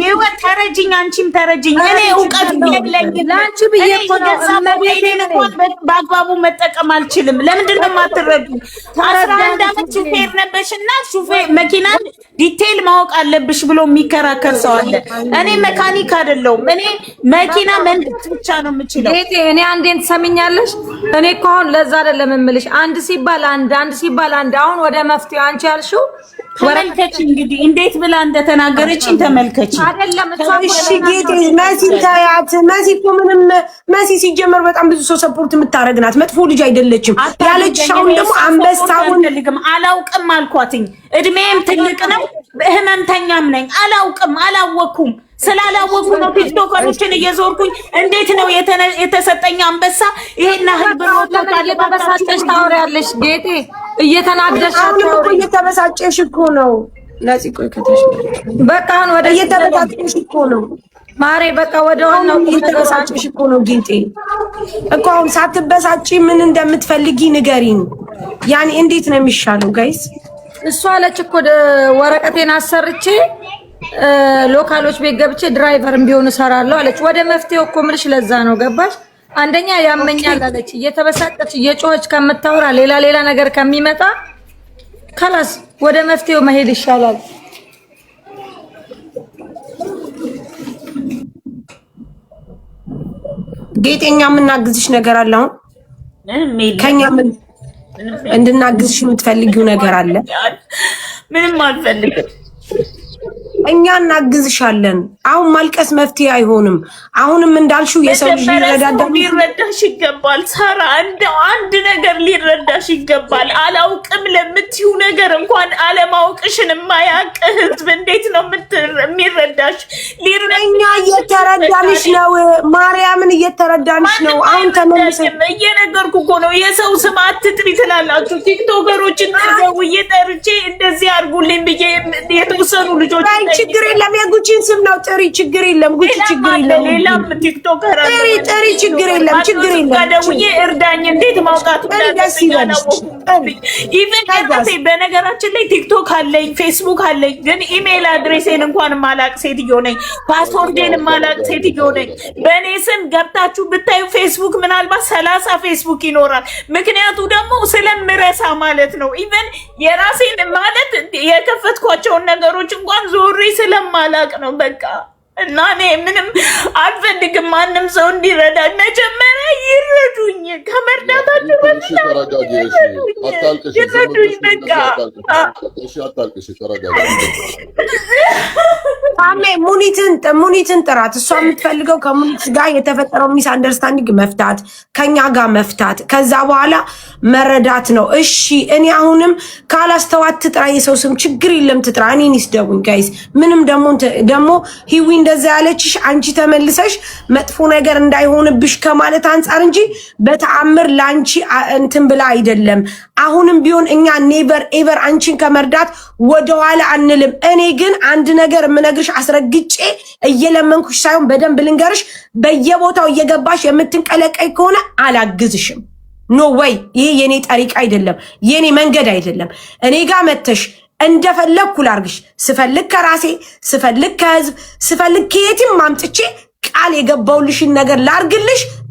ህይወት ተረጅኝ፣ አንቺም ተረጅኝ። እኔ እውቀት የለኝም። ላንቺ ብዬ እኮ ነው በአግባቡ መጠቀም አልችልም። ለምንድን ነው የማትረዱኝ? 11 ዓመት ሹፌር ነበርሽና ሹፌር መኪናን ዲቴይል ማወቅ አለብሽ ብሎ የሚከራከር ሰው አለ። እኔ መካኒክ አይደለሁም። እኔ መኪና መንዳት ብቻ ነው የምችለው። እኔ አንዴን ትሰሚኛለሽ? እኔ እኮ አሁን ለዛ አይደለም የምልሽ አንድ ሲባል አንድ አሁን ወደ መፍትሄ አንቺ ያልሽው ተመልከች እንግዲህ እንዴት ብላ እንደተናገረችኝ ተመልከች። አይደለም እሺ ጌጤ መሲ ታያት። መሲ እኮ ምንም መሲ ሲጀመር በጣም ብዙ ሰው ሰፖርት የምታረግ ናት። መጥፎ ልጅ አይደለችም ያለችሽ። አሁን ደግሞ አንበሳውን አላውቅም አልኳትኝ። እድሜም ትልቅ ነው፣ ህመምተኛም ነኝ። አላወኩም ስላላወቁ ነው ቲክቶከሮችን እየዞርኩኝ እንዴት ነው የተሰጠኝ አንበሳ ይሄን ያህል ብሎ ተበሳጨሽ ታወሪያለሽ። ጌጤ እየተናደድሽ እየተበሳጨሽ እኮ ነው። ነፂ ቆይ ከተሽ በቃ አሁን ወደ እየተበሳጨሽ እኮ ነው ማሬ። በቃ ወደ ዋናው እየተበሳጨሽ እኮ ነው ጌጤ እኮ። አሁን ሳትበሳጪ ምን እንደምትፈልጊ ንገሪኝ። ያኔ እንዴት ነው የሚሻለው ጋይስ? እሷ አለች እኮ ወረቀቴን አሰርቼ ሎካሎች ቤት ገብቼ ድራይቨርም ቢሆን እሰራለሁ አለች። ወደ መፍትሄው እኮ የምልሽ ለዛ ነው ገባሽ? አንደኛ ያመኛል አለች። እየተበሳጨች እየጮኸች ከምታወራ ሌላ ነገር ከሚመጣ ከላስ ወደ መፍትሄው መሄድ ይሻላል። ጌጤኛ የምናግዝሽ ነገር አለ። አሁን ከኛ ምን እንድናግዝሽ የምትፈልጊው ነገር አለ? ምንም አልፈልግም። እኛ እናግዝሻለን። አሁን ማልቀስ መፍትሄ አይሆንም። አሁንም እንዳልሽው የሰው ልጅ ሊረዳሽ ይገባል። ሳራ እንደው አንድ ነገር ሊረዳሽ ይገባል። አላውቅም ለምትዩ ነገር እንኳን አለማወቅሽን የማያውቅ ህዝብ እንዴት ነው የሚረዳሽ? እኛ እየተረዳንሽ ነው፣ ማርያምን እየተረዳንሽ ነው። አሁን ተመልሰን እየነገርኩ እኮ ነው። የሰው ስም አትጥሪ ትላላችሁ ቲክቶከሮችን ደውዬ ጠርቼ እንደዚህ አድርጉልኝ ብዬ የተወሰኑ ልጆች ችግር የለም የጉቺን ስም ነው ጥሪ። ችግር የለም ጉቺ ችግር የለም። ሌላም ቲክቶከር ጥሪ ችግር የለም። ችግር የለም። ደውዬ እርዳኝ እንዴት ማውጣት በነገራችን ላይ ቲክቶክ አለኝ ፌስቡክ አለኝ፣ ግን ኢሜል አድሬሴን እንኳን ማላቅ ሴትዮ ነኝ። ፓስወርዴን ማላቅ ሴትዮ ነኝ። በእኔ ስም ገብታችሁ ብታዩ ፌስቡክ ምናልባት 30 ፌስቡክ ይኖራል። ምክንያቱ ደግሞ ስለምረሳ ማለት ነው። ኢቨን የራሴን ማለት የከፈትኳቸውን ነገሮች እንኳን ዞሬ ስለማላቅ ነው በቃ። እና እኔ ምንም አልፈልግም ማንም ሰው እንዲረዳ። መጀመሪያ ይረዱኝ፣ ከመርዳታቸው በፊት ይረዱኝ በቃ። ሙኒትን ጥራት። እሷ የምትፈልገው ከሙኒት ጋር የተፈጠረው ሚስ አንደርስታንዲንግ መፍታት፣ ከኛ ጋር መፍታት፣ ከዛ በኋላ መረዳት ነው። እሺ እኔ አሁንም ካላስተዋት ትጥራ፣ የሰው ስም ችግር የለም ትጥራ። እኔን ይስደቡኝ ጋይስ። ምንም ደግሞ ሂዊ እንደዛ ያለችሽ አንቺ ተመልሰሽ መጥፎ ነገር እንዳይሆንብሽ ከማለት አንፃር እንጂ በተአምር ላንቺ እንትን ብላ አይደለም። አሁንም ቢሆን እኛ ኔቨር ኤቨር አንቺን ከመርዳት ወደኋላ አንልም። እኔ ግን አንድ ነገር የምነግርሽ አስረግጬ እየለመንኩሽ ሳይሆን በደንብ ልንገርሽ፣ በየቦታው እየገባሽ የምትንቀለቀይ ከሆነ አላግዝሽም። ኖ ወይ ይሄ የኔ ጠሪቅ አይደለም፣ የኔ መንገድ አይደለም። እኔ ጋር መተሽ እንደፈለግኩ ላርግሽ፣ ስፈልግ ከራሴ ስፈልግ ከህዝብ ስፈልግ ከየትም ማምጥቼ ቃል የገባውልሽን ነገር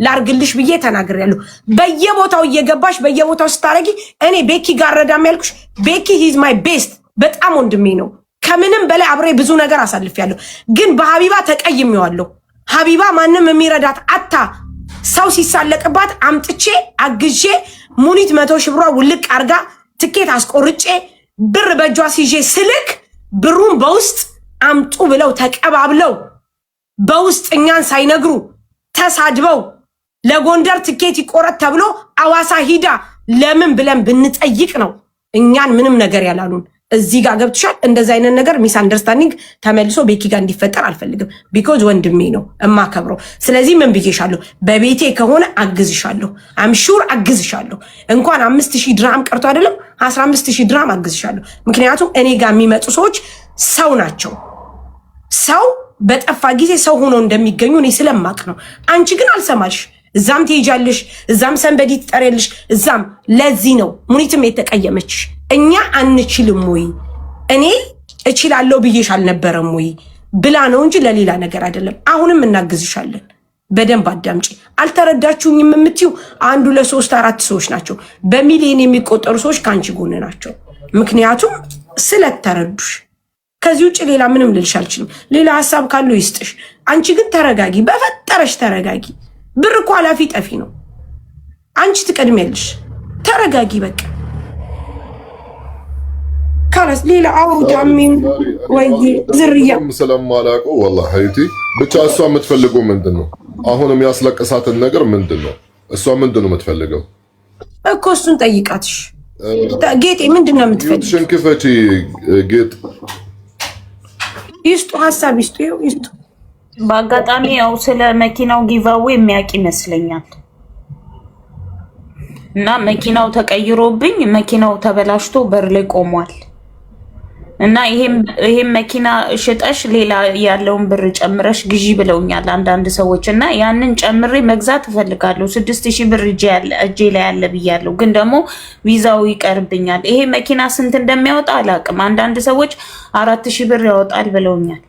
ላርግልሽ ብዬ ተናግሬያለሁ። በየቦታው እየገባሽ በየቦታው ስታረጊ እኔ ቤኪ ጋር ረዳም ያልኩሽ፣ ቤኪ ሂዝ ማይ ቤስት በጣም ወንድሜ ነው። ከምንም በላይ አብሬ ብዙ ነገር አሳልፌያለሁ። ግን በሀቢባ ተቀይሜዋለሁ። ሀቢባ ማንም የሚረዳት አታ ሰው ሲሳለቅባት አምጥቼ አግዤ ሙኒት 100 ሺህ ብሯ ውልቅ አርጋ ትኬት አስቆርጬ ብር በእጇ ሲዤ ስልክ ብሩን በውስጥ አምጡ ብለው ተቀባብለው በውስጥ እኛን ሳይነግሩ ተሳድበው ለጎንደር ትኬት ይቆረጥ ተብሎ አዋሳ ሂዳ ለምን ብለን ብንጠይቅ ነው እኛን ምንም ነገር ያላሉን። እዚህ ጋር ገብትሻል። እንደዛ አይነት ነገር ሚስ አንደርስታንዲንግ ተመልሶ ቤኪ ጋር እንዲፈጠር አልፈልግም። ቢኮዝ ወንድሜ ነው እማከብረው። ስለዚህ ምን ብዬሻለሁ? በቤቴ ከሆነ አግዝሻለሁ። አምሹር አግዝሻለሁ። እንኳን 5000 ድራም ቀርቶ አይደለም 15000 ድራም አግዝሻለሁ። ምክንያቱም እኔ ጋር የሚመጡ ሰዎች ሰው ናቸው። ሰው በጠፋ ጊዜ ሰው ሆኖ እንደሚገኙ እኔ ስለማቅ ነው። አንቺ ግን አልሰማልሽ። እዛም ትሄጃለሽ፣ እዛም ሰንበዲ ትጠሪያለሽ፣ እዛም። ለዚህ ነው ሙኒትም የተቀየመችሽ። እኛ አንችልም ወይ እኔ እችላለሁ ብዬሽ አልነበረም ወይ ብላ ነው እንጂ ለሌላ ነገር አይደለም። አሁንም እናግዝሻለን። በደንብ አዳምጪ። አልተረዳችሁኝም የምትዩ 1 2 3 4 ሰዎች ናቸው። በሚሊዮን የሚቆጠሩ ሰዎች ከአንቺ ጎን ናቸው። ምክንያቱም ስለተረዱሽ። ከዚህ ውጭ ሌላ ምንም ልልሽ አልችልም። ሌላ ሀሳብ ካለው ይስጥሽ። አንቺ ግን ተረጋጊ፣ በፈጠረሽ ተረጋጊ። ብር እኮ ኃላፊ ጠፊ ነው። አንቺ ትቀድሚያለሽ። ተረጋጊ በቃ ካላስ ሌላ አውሩታሚን ወይ ዝርያ ስለማላውቀው ወላሂ ሀይቲ ብቻ እሷ የምትፈልገው ምንድነው? አሁንም ያስለቀሳትን ነገር ምንድነው? እሷ ምንድነው የምትፈልገው እኮ እሱን ጠይቃትሽ። ጌጤ ምንድነው የምትፈልገው? ሽንክፈቺ ጌጥ ይስጡ፣ ሀሳብ ይስጡ። በአጋጣሚ ያው ስለ መኪናው ጊቫዌ የሚያውቅ ይመስለኛል እና መኪናው ተቀይሮብኝ መኪናው ተበላሽቶ በር ላይ ቆሟል እና ይሄም መኪና ሽጠሽ ሌላ ያለውን ብር ጨምረሽ ግዢ ብለውኛል አንዳንድ ሰዎች እና ያንን ጨምሬ መግዛት እፈልጋለሁ። 6000 ብር እጄ ላይ ያለ ብያለሁ፣ ግን ደግሞ ቪዛው ይቀርብኛል። ይሄ መኪና ስንት እንደሚያወጣ አላውቅም። አንዳንድ ሰዎች 4000 ብር ያወጣል ብለውኛል።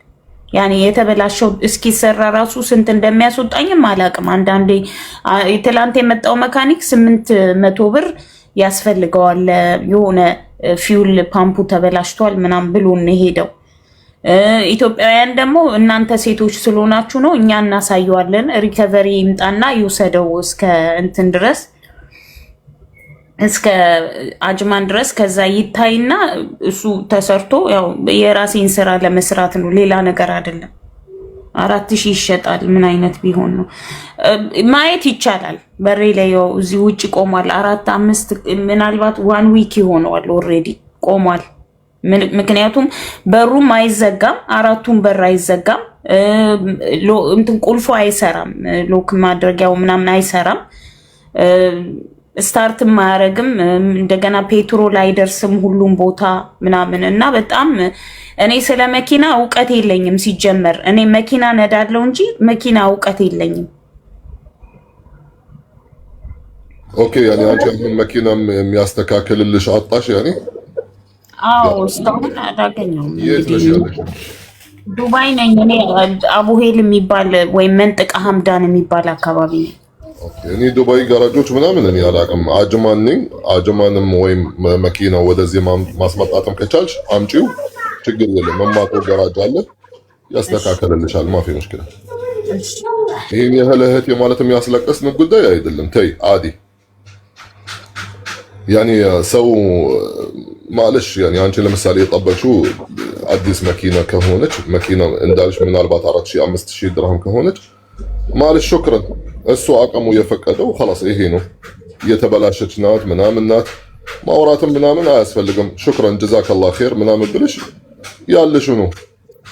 ያኔ የተበላሸው እስኪሰራ ራሱ ስንት እንደሚያስወጣኝም አላውቅም። አንዳንዴ ትላንት የመጣው መካኒክ 800 ብር ያስፈልገዋል የሆነ ፊውል ፓምፑ ተበላሽቷል ምናምን ብሎ ነው ሄደው። ኢትዮጵያውያን ደግሞ እናንተ ሴቶች ስለሆናችሁ ነው እኛ እናሳየዋለን፣ ሪከቨሪ ይምጣና ይውሰደው እስከ እንትን ድረስ እስከ አጅማን ድረስ ከዛ ይታይና እሱ ተሰርቶ ያው የራሴን ስራ ለመስራት ነው፣ ሌላ ነገር አይደለም። 4000 ይሸጣል። ምን አይነት ቢሆን ነው ማየት ይቻላል። በሬ ላይ ያው እዚህ ውጭ ቆሟል። 4-5 ምናልባት 1 ዊክ ይሆነዋል ኦልሬዲ ቆሟል። ምክንያቱም በሩም አይዘጋም፣ አራቱም በር አይዘጋም፣ እንትን ቁልፉ አይሰራም፣ ሎክ ማድረጊያው ምናምን አይሰራም፣ ስታርት ማያረግም፣ እንደገና ፔትሮል አይደርስም ሁሉም ቦታ ምናምን እና በጣም እኔ ስለ መኪና እውቀት የለኝም ሲጀመር። እኔ መኪና ነዳለው እንጂ መኪና እውቀት የለኝም። ኦኬ ያኔ አንቺ መኪና የሚያስተካክልልሽ አጣሽ ያኔ? አዎ እስካሁን አላገኘሁም። የት ነሽ ያለሽ? ዱባይ ነኝ እኔ። አቡሄል የሚባል ወይም መንጥቃ ሀምዳን የሚባል አካባቢ ነኝ። እኔ ዱባይ ጋራጆች ምናምን እኔ አላውቅም። አጅማን ነኝ። አጅማንም ወይም መኪናው ወደዚህ ማስመጣትም ከቻልሽ አምጪው፣ ችግር የለም። መማቶ ጋራጅ አለ ያስተካከልልሻል። ማፊ ሙሽኪላ። ይሄን ያህል እህቴ ማለት የሚያስለቅስ ጉዳይ አይደለም። ተይ አዲ ያኔ ሰው ማለሽ ያኔ አንቺ ለምሳሌ የጠበቅሽው አዲስ መኪና ከሆነች መኪና እንዳልሽ ምናልባት 4000-5000 ድርሃም ከሆነች ማለሽ ሹክራን እሱ አቅሙ የፈቀደው خلاص ይሄ ነው። የተበላሸች ናት ምናምን ናት ማውራትም ምናምን አያስፈልግም። ሹክራን ጀዛከላህ ኸይር ምናምን ብለሽ ያለሽ ነው።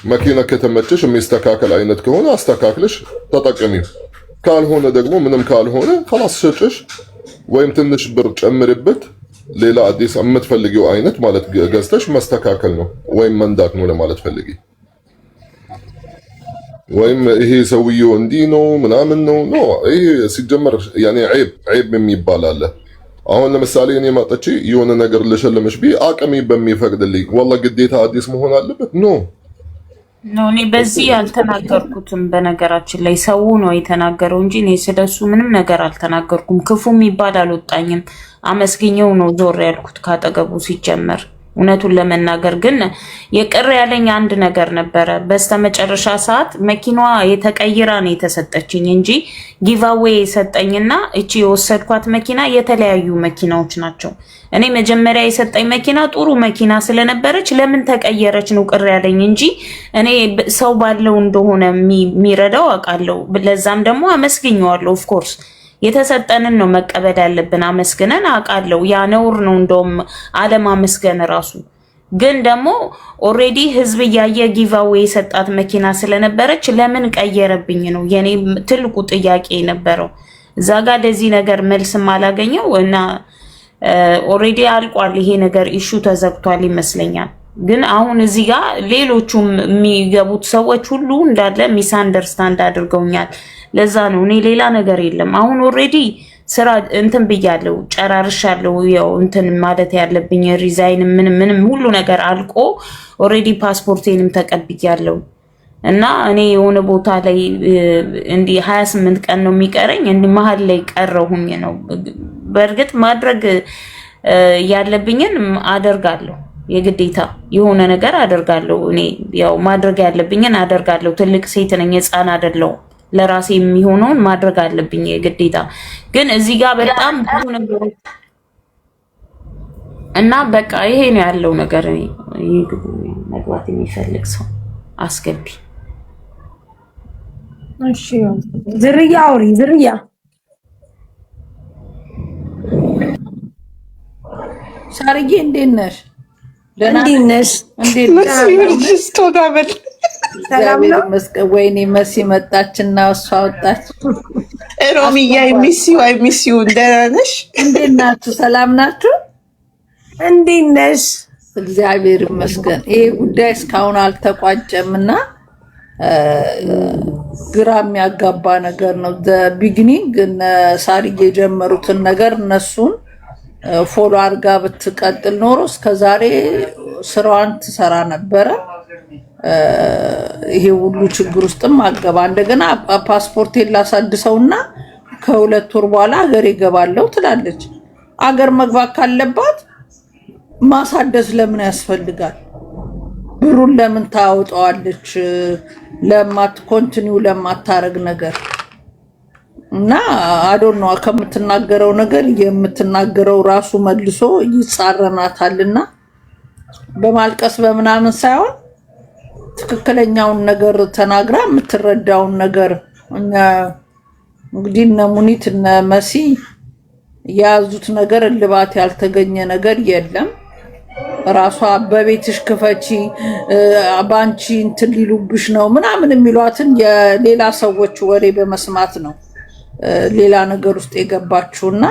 መኪና ከተመቸሽ የሚስተካከል አይነት ከሆነ አስተካክለሽ ተጠቀሚው። ካልሆነ ደግሞ ምንም ካልሆነ خلاص ሸጭሽ ወይም ትንሽ ብር ጨምርበት ሌላ አዲስ የምትፈልጊው አይነት ማለት ገዝተሽ መስተካከል ነው ወይም መንዳት ነው ለማለት ፈልጊ። ወይም ይሄ ሰውየው እንዲህ ነው ምናምን ነው ይሄ ሲጀመር ያኔ ዐይብ የሚባል አለ። አሁን ለምሳሌ እኔ መጥቼ የሆነ ነገር ልሸልምሽ ቢ አቅሜ በሚፈቅድልኝ ወላሂ ግዴታ አዲስ መሆን አለበት ነው እኔ በዚህ አልተናገርኩትም። በነገራችን ላይ ሰው ነው የተናገረው እንጂ እኔ ስለሱ ምንም ነገር አልተናገርኩም። ክፉ የሚባል አልወጣኝም። አመስግኘው ነው ዞር ያልኩት ካጠገቡ ሲጀመር። እውነቱን ለመናገር ግን የቀረ ያለኝ አንድ ነገር ነበረ። በስተመጨረሻ ሰዓት መኪናዋ የተቀይራ ነው የተሰጠችኝ እንጂ ጊቫዌይ የሰጠኝና እቺ የወሰድኳት መኪና የተለያዩ መኪናዎች ናቸው። እኔ መጀመሪያ የሰጠኝ መኪና ጥሩ መኪና ስለነበረች ለምን ተቀየረች ነው ቅር ያለኝ እንጂ እኔ ሰው ባለው እንደሆነ የሚረዳው አውቃለሁ። ለዛም ደግሞ አመስግኘዋለሁ። ኦፍ ኮርስ የተሰጠንን ነው መቀበል ያለብን። አመስግነን አውቃለሁ። ያ ነውር ነው እንደውም አለማመስገን ራሱ። ግን ደግሞ ኦሬዲ ህዝብ ያየ ጊቫዌይ የሰጣት መኪና ስለነበረች ለምን ቀየረብኝ ነው የኔ ትልቁ ጥያቄ የነበረው። እዛ ጋር ለዚህ ነገር መልስም አላገኘው እና ኦሬዲ አልቋል ይሄ ነገር ኢሹ ተዘግቷል ይመስለኛል። ግን አሁን እዚህ ጋር ሌሎቹም የሚገቡት ሰዎች ሁሉ እንዳለ ሚስ አንደርስታንድ አድርገውኛል። ለዛ ነው እኔ ሌላ ነገር የለም። አሁን ኦሬዲ ስራ እንትን ብያለሁ፣ ጨራርሻለሁ። ያው እንትን ማለት ያለብኝ ሪዛይን ምንም ሁሉ ነገር አልቆ ኦሬዲ ፓስፖርቴንም ተቀብያለሁ እና እኔ የሆነ ቦታ ላይ እንዲህ 28 ቀን ነው የሚቀረኝ። እንዲህ መሀል ላይ ቀረሁኝ ነው። በእርግጥ ማድረግ ያለብኝን አደርጋለሁ። የግዴታ የሆነ ነገር አደርጋለሁ። እኔ ያው ማድረግ ያለብኝን አደርጋለሁ። ትልቅ ሴት ነኝ፣ ህፃን አይደለሁም። ለራሴ የሚሆነውን ማድረግ አለብኝ የግዴታ። ግን እዚህ ጋር በጣም ብዙ ነገሮች እና በቃ ይሄ ነው ያለው ነገር። መግባት የሚፈልግ ሰው አስገቢ። እሺ ዝርያ አውሪ ዝርያ ሳርዬ እንዴት ነሽ? እንዴት ነሽ? እንዴት ነሽ? ሰላም ነው። ወይኔ መሲ መጣችና እሷ ወጣች። ሮሚያ ሚሲው ደህና ነሽ? እንዴት ናችሁ? ሰላም ናችሁ? እንዴት ነሽ? እግዚአብሔር ይመስገን። ይሄ ጉዳይ እስካሁን አልተቋጨምና ግራ የሚያጋባ ነገር ነው። ቢግኒንግ ሳርዬ የጀመሩትን ነገር እነሱን ፎሎ አድርጋ ብትቀጥል ኖሮ እስከዛሬ ስራዋን ትሰራ ነበረ። ይሄ ሁሉ ችግር ውስጥም አገባ። እንደገና ፓስፖርቴን ላሳድሰውና ከ2 ወር በኋላ ሀገር ይገባለሁ ትላለች። አገር መግባት ካለባት ማሳደስ ለምን ያስፈልጋል? ብሩን ለምን ታወጣዋለች? ለማት ኮንቲኒው ለማታረግ ነገር እና አዶን ነው ከምትናገረው ነገር የምትናገረው ራሱ መልሶ ይጻረናታልና በማልቀስ በምናምን ሳይሆን ትክክለኛውን ነገር ተናግራ የምትረዳውን ነገር እንግዲህ እነ ሙኒት እነ መሲ የያዙት ነገር እልባት ያልተገኘ ነገር የለም። ራሷ በቤትሽ ክፈቺ ባንቺ እንትን ሊሉብሽ ነው ምናምን የሚሏትን የሌላ ሰዎች ወሬ በመስማት ነው ሌላ ነገር ውስጥ የገባችውና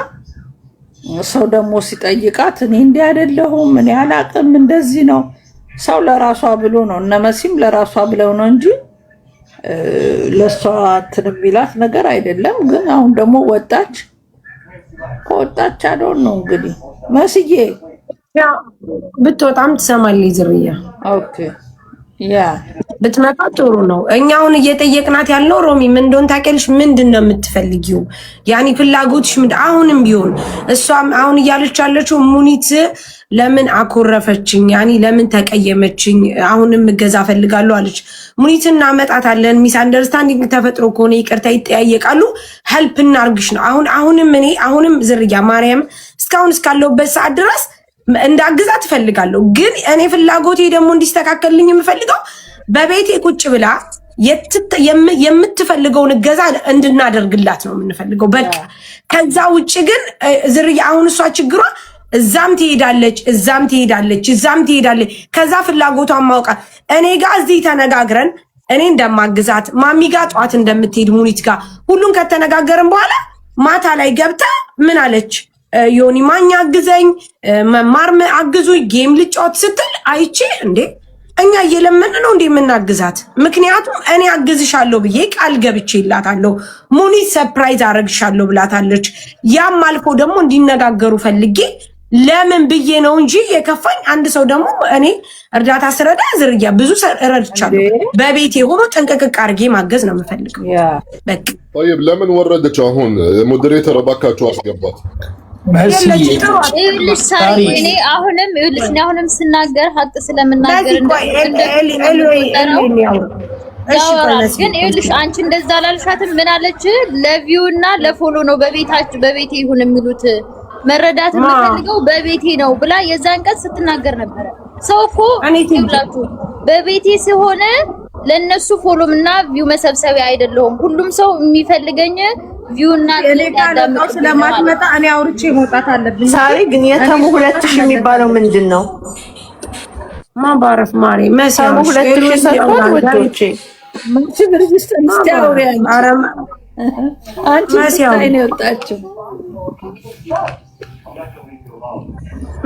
ሰው ደግሞ ሲጠይቃት እኔ እንዲህ አይደለሁም እኔ አላቅም እንደዚህ ነው። ሰው ለራሷ ብሎ ነው እነ መሲም ለራሷ ብለው ነው እንጂ ለሷ እንትን የሚላት ነገር አይደለም። ግን አሁን ደግሞ ወጣች። ከወጣች አዶን ነው እንግዲህ መስዬ ብትወጣም ትሰማለች ዝርያ። ኦኬ ያ ብትመጣ ጥሩ ነው። እኛ አሁን እየጠየቅናት ያለው ሮሚ ምን እንደሆነ ታውቂያለሽ? ምንድነው የምትፈልጊው? ያኒ ፍላጎትሽ ምን? አሁንም ቢሆን እሷም አሁን እያለች ያለችው ሙኒት ለምን አኮረፈችኝ? ያኒ ለምን ተቀየመችኝ? አሁንም እገዛ ፈልጋለሁ አለች። ሙኒት እናመጣታለን። ሚስ አንደርስታንዲንግ ተፈጥሮ ከሆነ ይቅርታ ይጠያየቃሉ። ሄልፕ እናርግሽ ነው። አሁንም ዝርያ ማርያም እስካሁን እስካለሁበት ሰዓት ድረስ እንዳግዛት እፈልጋለሁ። ግን እኔ ፍላጎቴ ደግሞ እንዲስተካከልልኝ የምፈልገው በቤቴ ቁጭ ብላ የምትፈልገውን እገዛ እንድናደርግላት ነው የምንፈልገው። በቃ ከዛ ውጭ ግን ዝርያ አሁን እሷ ችግሯ እዛም ትሄዳለች እዛም ትሄዳለች። ከዛ ፍላጎቷን ማውቃት እኔ ጋር እዚህ ተነጋግረን እኔ እንደማግዛት ማሚ ጋር ጠዋት እንደምትሄድ ሙኒት ጋር ሁሉን ከተነጋገርን በኋላ ማታ ላይ ገብታ ምን አለች? ዮኒ ማኛ አግዘኝ መማር አግዙኝ ጌም ልጫወት ስትል አይቼ እንዴ እኛ እየለመን ነው እንዴ የምናግዛት? ምክንያቱም እኔ አግዝሻለሁ ብዬ ቃል ገብቼላታለሁ። ሙኒት ሰርፕራይዝ አረግሻለሁ ብላታለች። ያም አልፎ ደግሞ እንዲነጋገሩ ፈልጌ ለምን ብዬ ነው እንጂ የከፋኝ አንድ ሰው ደግሞ እኔ እርዳታ ስረዳ ዝርያ ብዙ ረድቻለሁ። በቤቴ ሆኖ ጥንቅቅቅ አድርጌ ማገዝ ነው የምፈልገው። በቃ طيب ለምን ወረደች? አሁን ሞዴሬተር እባካችሁ አስገባት። ይኸውልሽ ሳሪ እኔ አሁንም ስናገር ሀቅ ስለምናገር ያወራል። ግን ይኸውልሽ አንቺ እንደዛ አላልሻትም። ምን አለች? ለቪው እና ለፎሎ ነው በቤቴ ይሁን የሚሉት መረዳት የምፈልገው በቤቴ ነው ብላ የዛን ቀን ስትናገር ነበረ። ሰው እኮ ይብላችሁ በቤቴ ሲሆን ለነሱ ፎሎም እና ቪው መሰብሰቢያ አይደለሁም። ሁሉም ሰው የሚፈልገኝ ቪው እና ለዳምጣው ስለማትመጣ እኔ አውርቼ መውጣት አለብኝ። ሳሪ ግን የተሙ 2000 የሚባለው ምንድነው? ማባረፍ ማሪ መሰሙ 2000 ሰጥቷል። ወጥቼ አንቺ ብርጅስተን ስታውሪያን አንቺ ስታይ ነው ወጣችሁ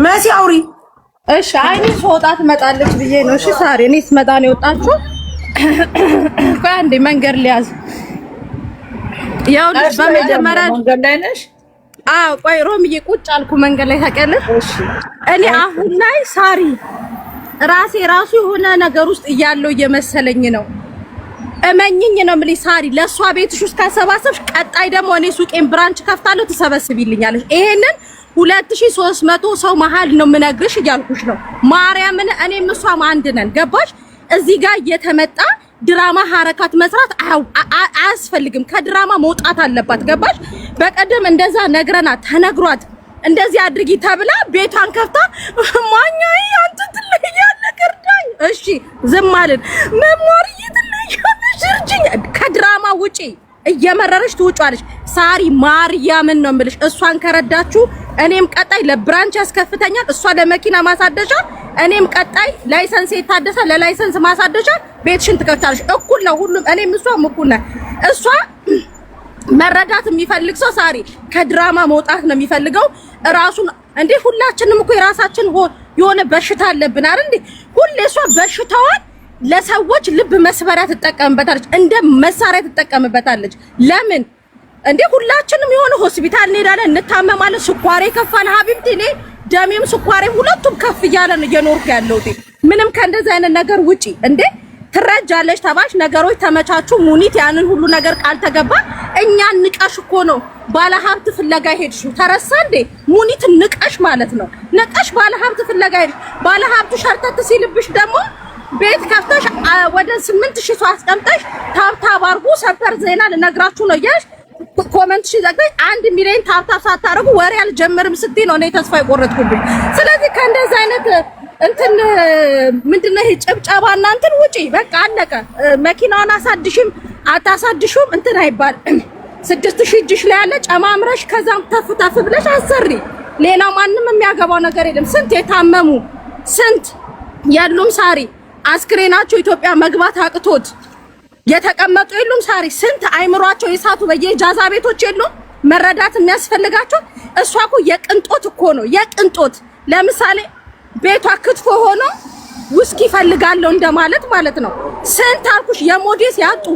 መሲ አውሪ። እሺ አይኔ ስወጣ ትመጣለች ብዬ ነው። እሺ ሳሪ እኔ ስመጣ ነው የወጣችሁ። ቆይ አንዴ መንገድ ሊያዝ ያው በመጀመሪያ መንገድ ላይ ነሽ? አዎ ቆይ ሮምዬ ቁጭ አልኩ መንገድ ላይ ታውቂያለሽ። እኔ አሁን ላይ ሳሪ ራሱ የሆነ ነገር ውስጥ እያለው እየመሰለኝ ነው። እመኝኝ ነው የምልሽ ሳሪ። ለሷ ቤትሽ ውስጥ ካሰባሰብሽ ቀጣይ ደግሞ እኔ ሱቄን ብራንች ከፍታለሁ ትሰበስቢልኛለሽ። ይሄንን 2300 ሰው መሀል ነው የምነግርሽ እያልኩሽ ነው። ማርያምን እኔም እሷም አንድ ነን። ገባሽ? እዚህ ጋር እየተመጣ ድራማ ሐረካት መስራት አያስፈልግም። ከድራማ መውጣት አለባት። ገባሽ? በቀደም እንደዛ ነግረናት ተነግሯት እንደዚህ አድርጊ ተብላ ቤቷን ከፍታ ማኛዬ አንተ ትለያለህ ከርዳኝ። እሺ ዝም አልን። መማርዬ ትለያለሽ እርጅኝ። ከድራማ ውጪ እየመረረሽ ትውጫለሽ። ሳሪ ማርያምን ነው የምልሽ። እሷን ከረዳችሁ እኔም ቀጣይ ለብራንች ያስከፍተኛል፣ እሷ ለመኪና ማሳደሻ፣ እኔም ቀጣይ ላይሰንስ ይታደሳል፣ ለላይሰንስ ማሳደሻ ቤትሽን ትከፍታለሽ። እኩል ነው ሁሉም፣ እኔም እሷም እኩል ነን። እሷ መረዳት የሚፈልግ ሰው ሳሪ ከድራማ መውጣት ነው የሚፈልገው። ራሱን እንዴ ሁላችንም እኮ የራሳችን የሆነ በሽታ አለብን አይደል እንዴ? ሁሌ እሷ በሽታዋን ለሰዎች ልብ መስበሪያ ትጠቀምበታለች፣ እንደ መሳሪያ ትጠቀምበታለች። ለምን እንዴ ሁላችንም የሆነ ሆስፒታል እንሄዳለን፣ እንታመማለን። ስኳሬ ከፋለ ሀቢብቲ፣ እኔ ደሜም ስኳሬም ሁለቱም ከፍ እያለ ነው እየኖርኩ ያለሁት። ምንም ከእንደዚህ አይነት ነገር ውጪ እንዴ ትረጃለሽ ተባሽ፣ ነገሮች ተመቻቹ። ሙኒት ያንን ሁሉ ነገር ቃል ተገባ። እኛ ንቀሽ እኮ ነው ባለሀብት ፍለጋ ሄድሽው። ተረሳ እንዴ? ሙኒት ንቀሽ ማለት ነው። ንቀሽ ባለሀብት ፍለጋ ሄድሽ። ባለሀብቱ ሸርተት ሲልብሽ ደግሞ ቤት ከፍተሽ ወደ 8000 ሰው አስቀምጠሽ ታብታብ አድርጉ ሰበር ዜና ልነግራችሁ ነው እያልሽ ኮሜንት ዘግተሽ 1 ሚሊዮን ታብታብ ሳታረጉ ወሬ አልጀምርም ስትይ ነው እኔ ተስፋ የቆረጥኩብኝ። ስለዚህ ከእንደዚህ አይነት እንትን ምንድነው ይሄ ጭብጨባና እንትን ውጪ። በቃ አለቀ። መኪናውን አሳድሽም አታሳድሽም እንትን አይባል። 6000 እጅሽ ላይ ያለ ጨማምረሽ ከዛም ተፍ ተፍ ብለሽ አሰሪ። ሌላ ማንም የሚያገባው ነገር የለም። ስንት የታመሙ ስንት ያሉም ሳሪ አስክሬናቸው ኢትዮጵያ መግባት አቅቶት የተቀመጡ የሉም ሳሪ። ስንት አይምሯቸው የሳቱ በየጃዛ ቤቶች የሉም መረዳት የሚያስፈልጋቸው። እሷ እኮ የቅንጦት እኮ ነው የቅንጦት። ለምሳሌ ቤቷ ክትፎ ሆኖ ውስኪ ፈልጋለሁ እንደማለት ማለት ነው። ስንት አልኩሽ የሞዴስ ያጡ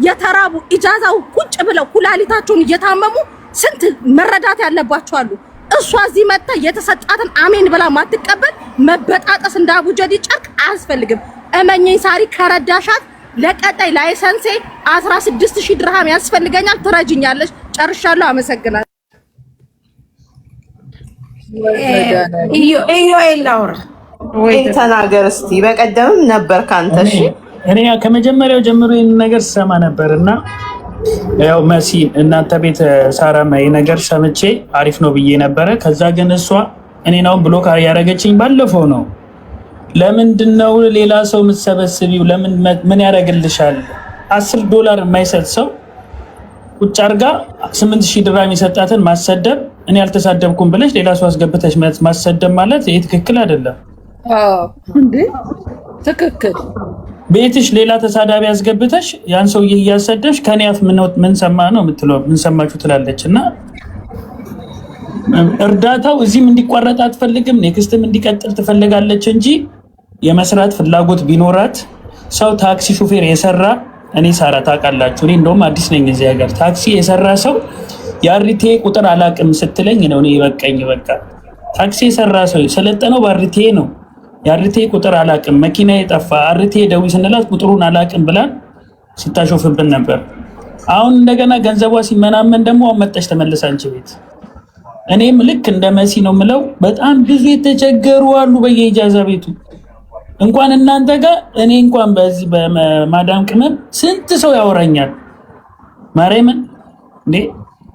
የተራቡ ኢጃዛው ቁጭ ብለው ኩላሊታቸውን እየታመሙ ስንት መረዳት ያለባቸው አሉ። እሷ እዚህ መጣ የተሰጣትን አሜን ብላ ማትቀበል መበጣጠስ እንዳቡጀዲ ጨርቅ አያስፈልግም። እመኚኝ ሳሪ ከረዳሻት ለቀጣይ ላይሰንሴ 16000 ድርሃም ያስፈልገኛል። ትረጅኛለሽ። ጨርሻለሁ። አመሰግናለሁ። ላውራ ወይ ተናገር እስቲ። በቀደምም ነበር ካንተ። እሺ እኔ ከመጀመሪያው ጀምሮ ይሄን ነገር ሰማ ነበርና ያው መሲ እናንተ ቤት ሳራማ ይሄ ነገር ሰምቼ አሪፍ ነው ብዬ ነበረ። ከዛ ግን እሷ እኔ ነው ብሎክ ያረገችኝ ባለፈው ነው። ለምንድነው ሌላ ሰው የምትሰበስቢው? ለምን ምን ያደርግልሻል? $10 የማይሰጥ ሰው ቁጭ አርጋ 8000 ድራም የሰጣትን ማሰደብ፣ እኔ አልተሳደብኩም ብለሽ ሌላ ሰው አስገብተሽ ማሰደብ ማለት ይሄ ትክክል አይደለም። እንዴ ትክክል። ቤትሽ ሌላ ተሳዳቢ አስገብተሽ ያን ሰውዬ እያሰደብሽ ከኔ አፍ ምን ሰማ ነው የምትለው? ምን ሰማችሁ ትላለች። እና እርዳታው እዚህም እንዲቋረጥ አትፈልግም፣ ኔክስትም እንዲቀጥል ትፈልጋለች እንጂ የመስራት ፍላጎት ቢኖራት ሰው ታክሲ ሹፌር የሰራ እኔ ሳራ ታውቃላችሁ፣ እኔ እንደውም አዲስ ነኝ እዚህ ሀገር። ታክሲ የሰራ ሰው የአሪቴ ቁጥር አላቅም ስትለኝ ነው እኔ በቃኝ። በቃ ታክሲ የሰራ ሰው ሰለጠነው በአሪቴ ነው። የአሪቴ ቁጥር አላቅም፣ መኪና የጠፋ አሪቴ ደዊ ስንላት ቁጥሩን አላቅም ብላን ስታሾፍብን ነበር። አሁን እንደገና ገንዘቧ ሲመናመን ደግሞ መጣሽ ተመለሰ አንቺ ቤት። እኔም ልክ እንደ መሲ ነው ምለው፣ በጣም ብዙ የተቸገሩ አሉ በየኢጃዛ ቤቱ። እንኳን እናንተ ጋር እኔ እንኳን በዚህ በማዳም ቅመም ስንት ሰው ያወራኛል። ማርያምን እንዴ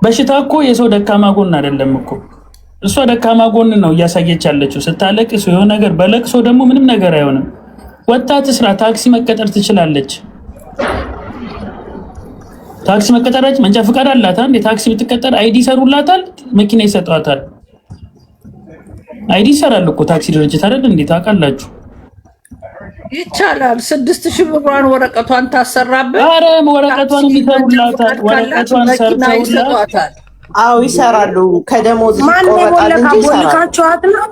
በሽታ እኮ የሰው ደካማ ጎን አይደለም እኮ። እሷ ደካማ ጎን ነው እያሳየች ያለችው። ስታለቅስ የሆነ ነገር በለቅሶ ደግሞ ምንም ነገር አይሆንም። ወጣት ስራ ታክሲ መቀጠር ትችላለች። ታክሲ መቀጠራች መንጃ ፈቃድ አላት። አንዴ ታክሲ ብትቀጠር አይዲ ሰሩላታል፣ መኪና ይሰጧታል። አይዲ ይሰራል እኮ ታክሲ ድርጅት አይደል እንዴ? ታውቃላችሁ። ይቻላል። 6000 ብሯን ወረቀቷን ታሰራበት። አረ ወረቀቷን ይሰሩላታል። ወረቀቷን ሰርተውላታል። አዎ ይሰራሉ። ከደሞዝ ይቆረጣል እንጂ ቦልካቸዋት ነው።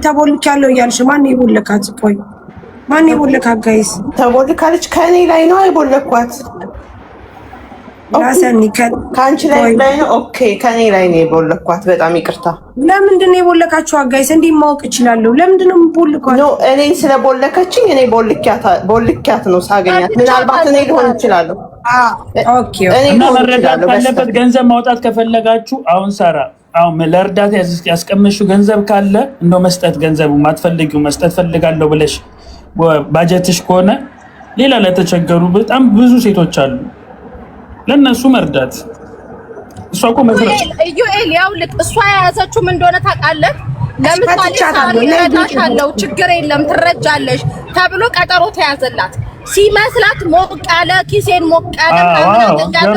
ተቦልካለሁ እያልሽ ማን ይቦልካት? ቆይ ማን ይቦልካት? ጋይስ ተቦልካለች። ከኔ ላይ ነው አይቦልኳት። ከአንቺ ላይ ነው። ኦኬ ከኔ ላይ ነው የቦለኳት። በጣም ይቅርታ። ለምንድን ነው የቦለካችሁ? አጋይስ እንዲህ ማወቅ እችላለሁ። ለምንድን ነው የምቦልኳት? ኖ እኔን ስለቦለከችኝ እኔ ቦልኪያት ነው ሳገኛት። ምናልባት እኔ ሊሆን እችላለሁ። ኦኬ እና መረዳት ካለበት ገንዘብ ማውጣት ከፈለጋችሁ አሁን ሳራ አሁን ለእርዳታ ያስቀመሽው ገንዘብ ካለ እንደው መስጠት ገንዘቡ ማትፈልጊው መስጠት ፈልጋለሁ ብለሽ ባጀትሽ ከሆነ ሌላ ለተቸገሩ በጣም ብዙ ሴቶች አሉ። ለነሱ መርዳት እሷ እኮ መስራት ኢዩኤል ያው ልክ እሷ የያዘችው ምን እንደሆነ ታውቃለህ? ለምሳሌ ሳሪ እረዳሻለሁ ችግር የለም ትረጃለሽ ተብሎ ቀጠሮ ተያዘላት። ሲመስላት ሞቅ ያለ ኪሴን ሞቅ ያለ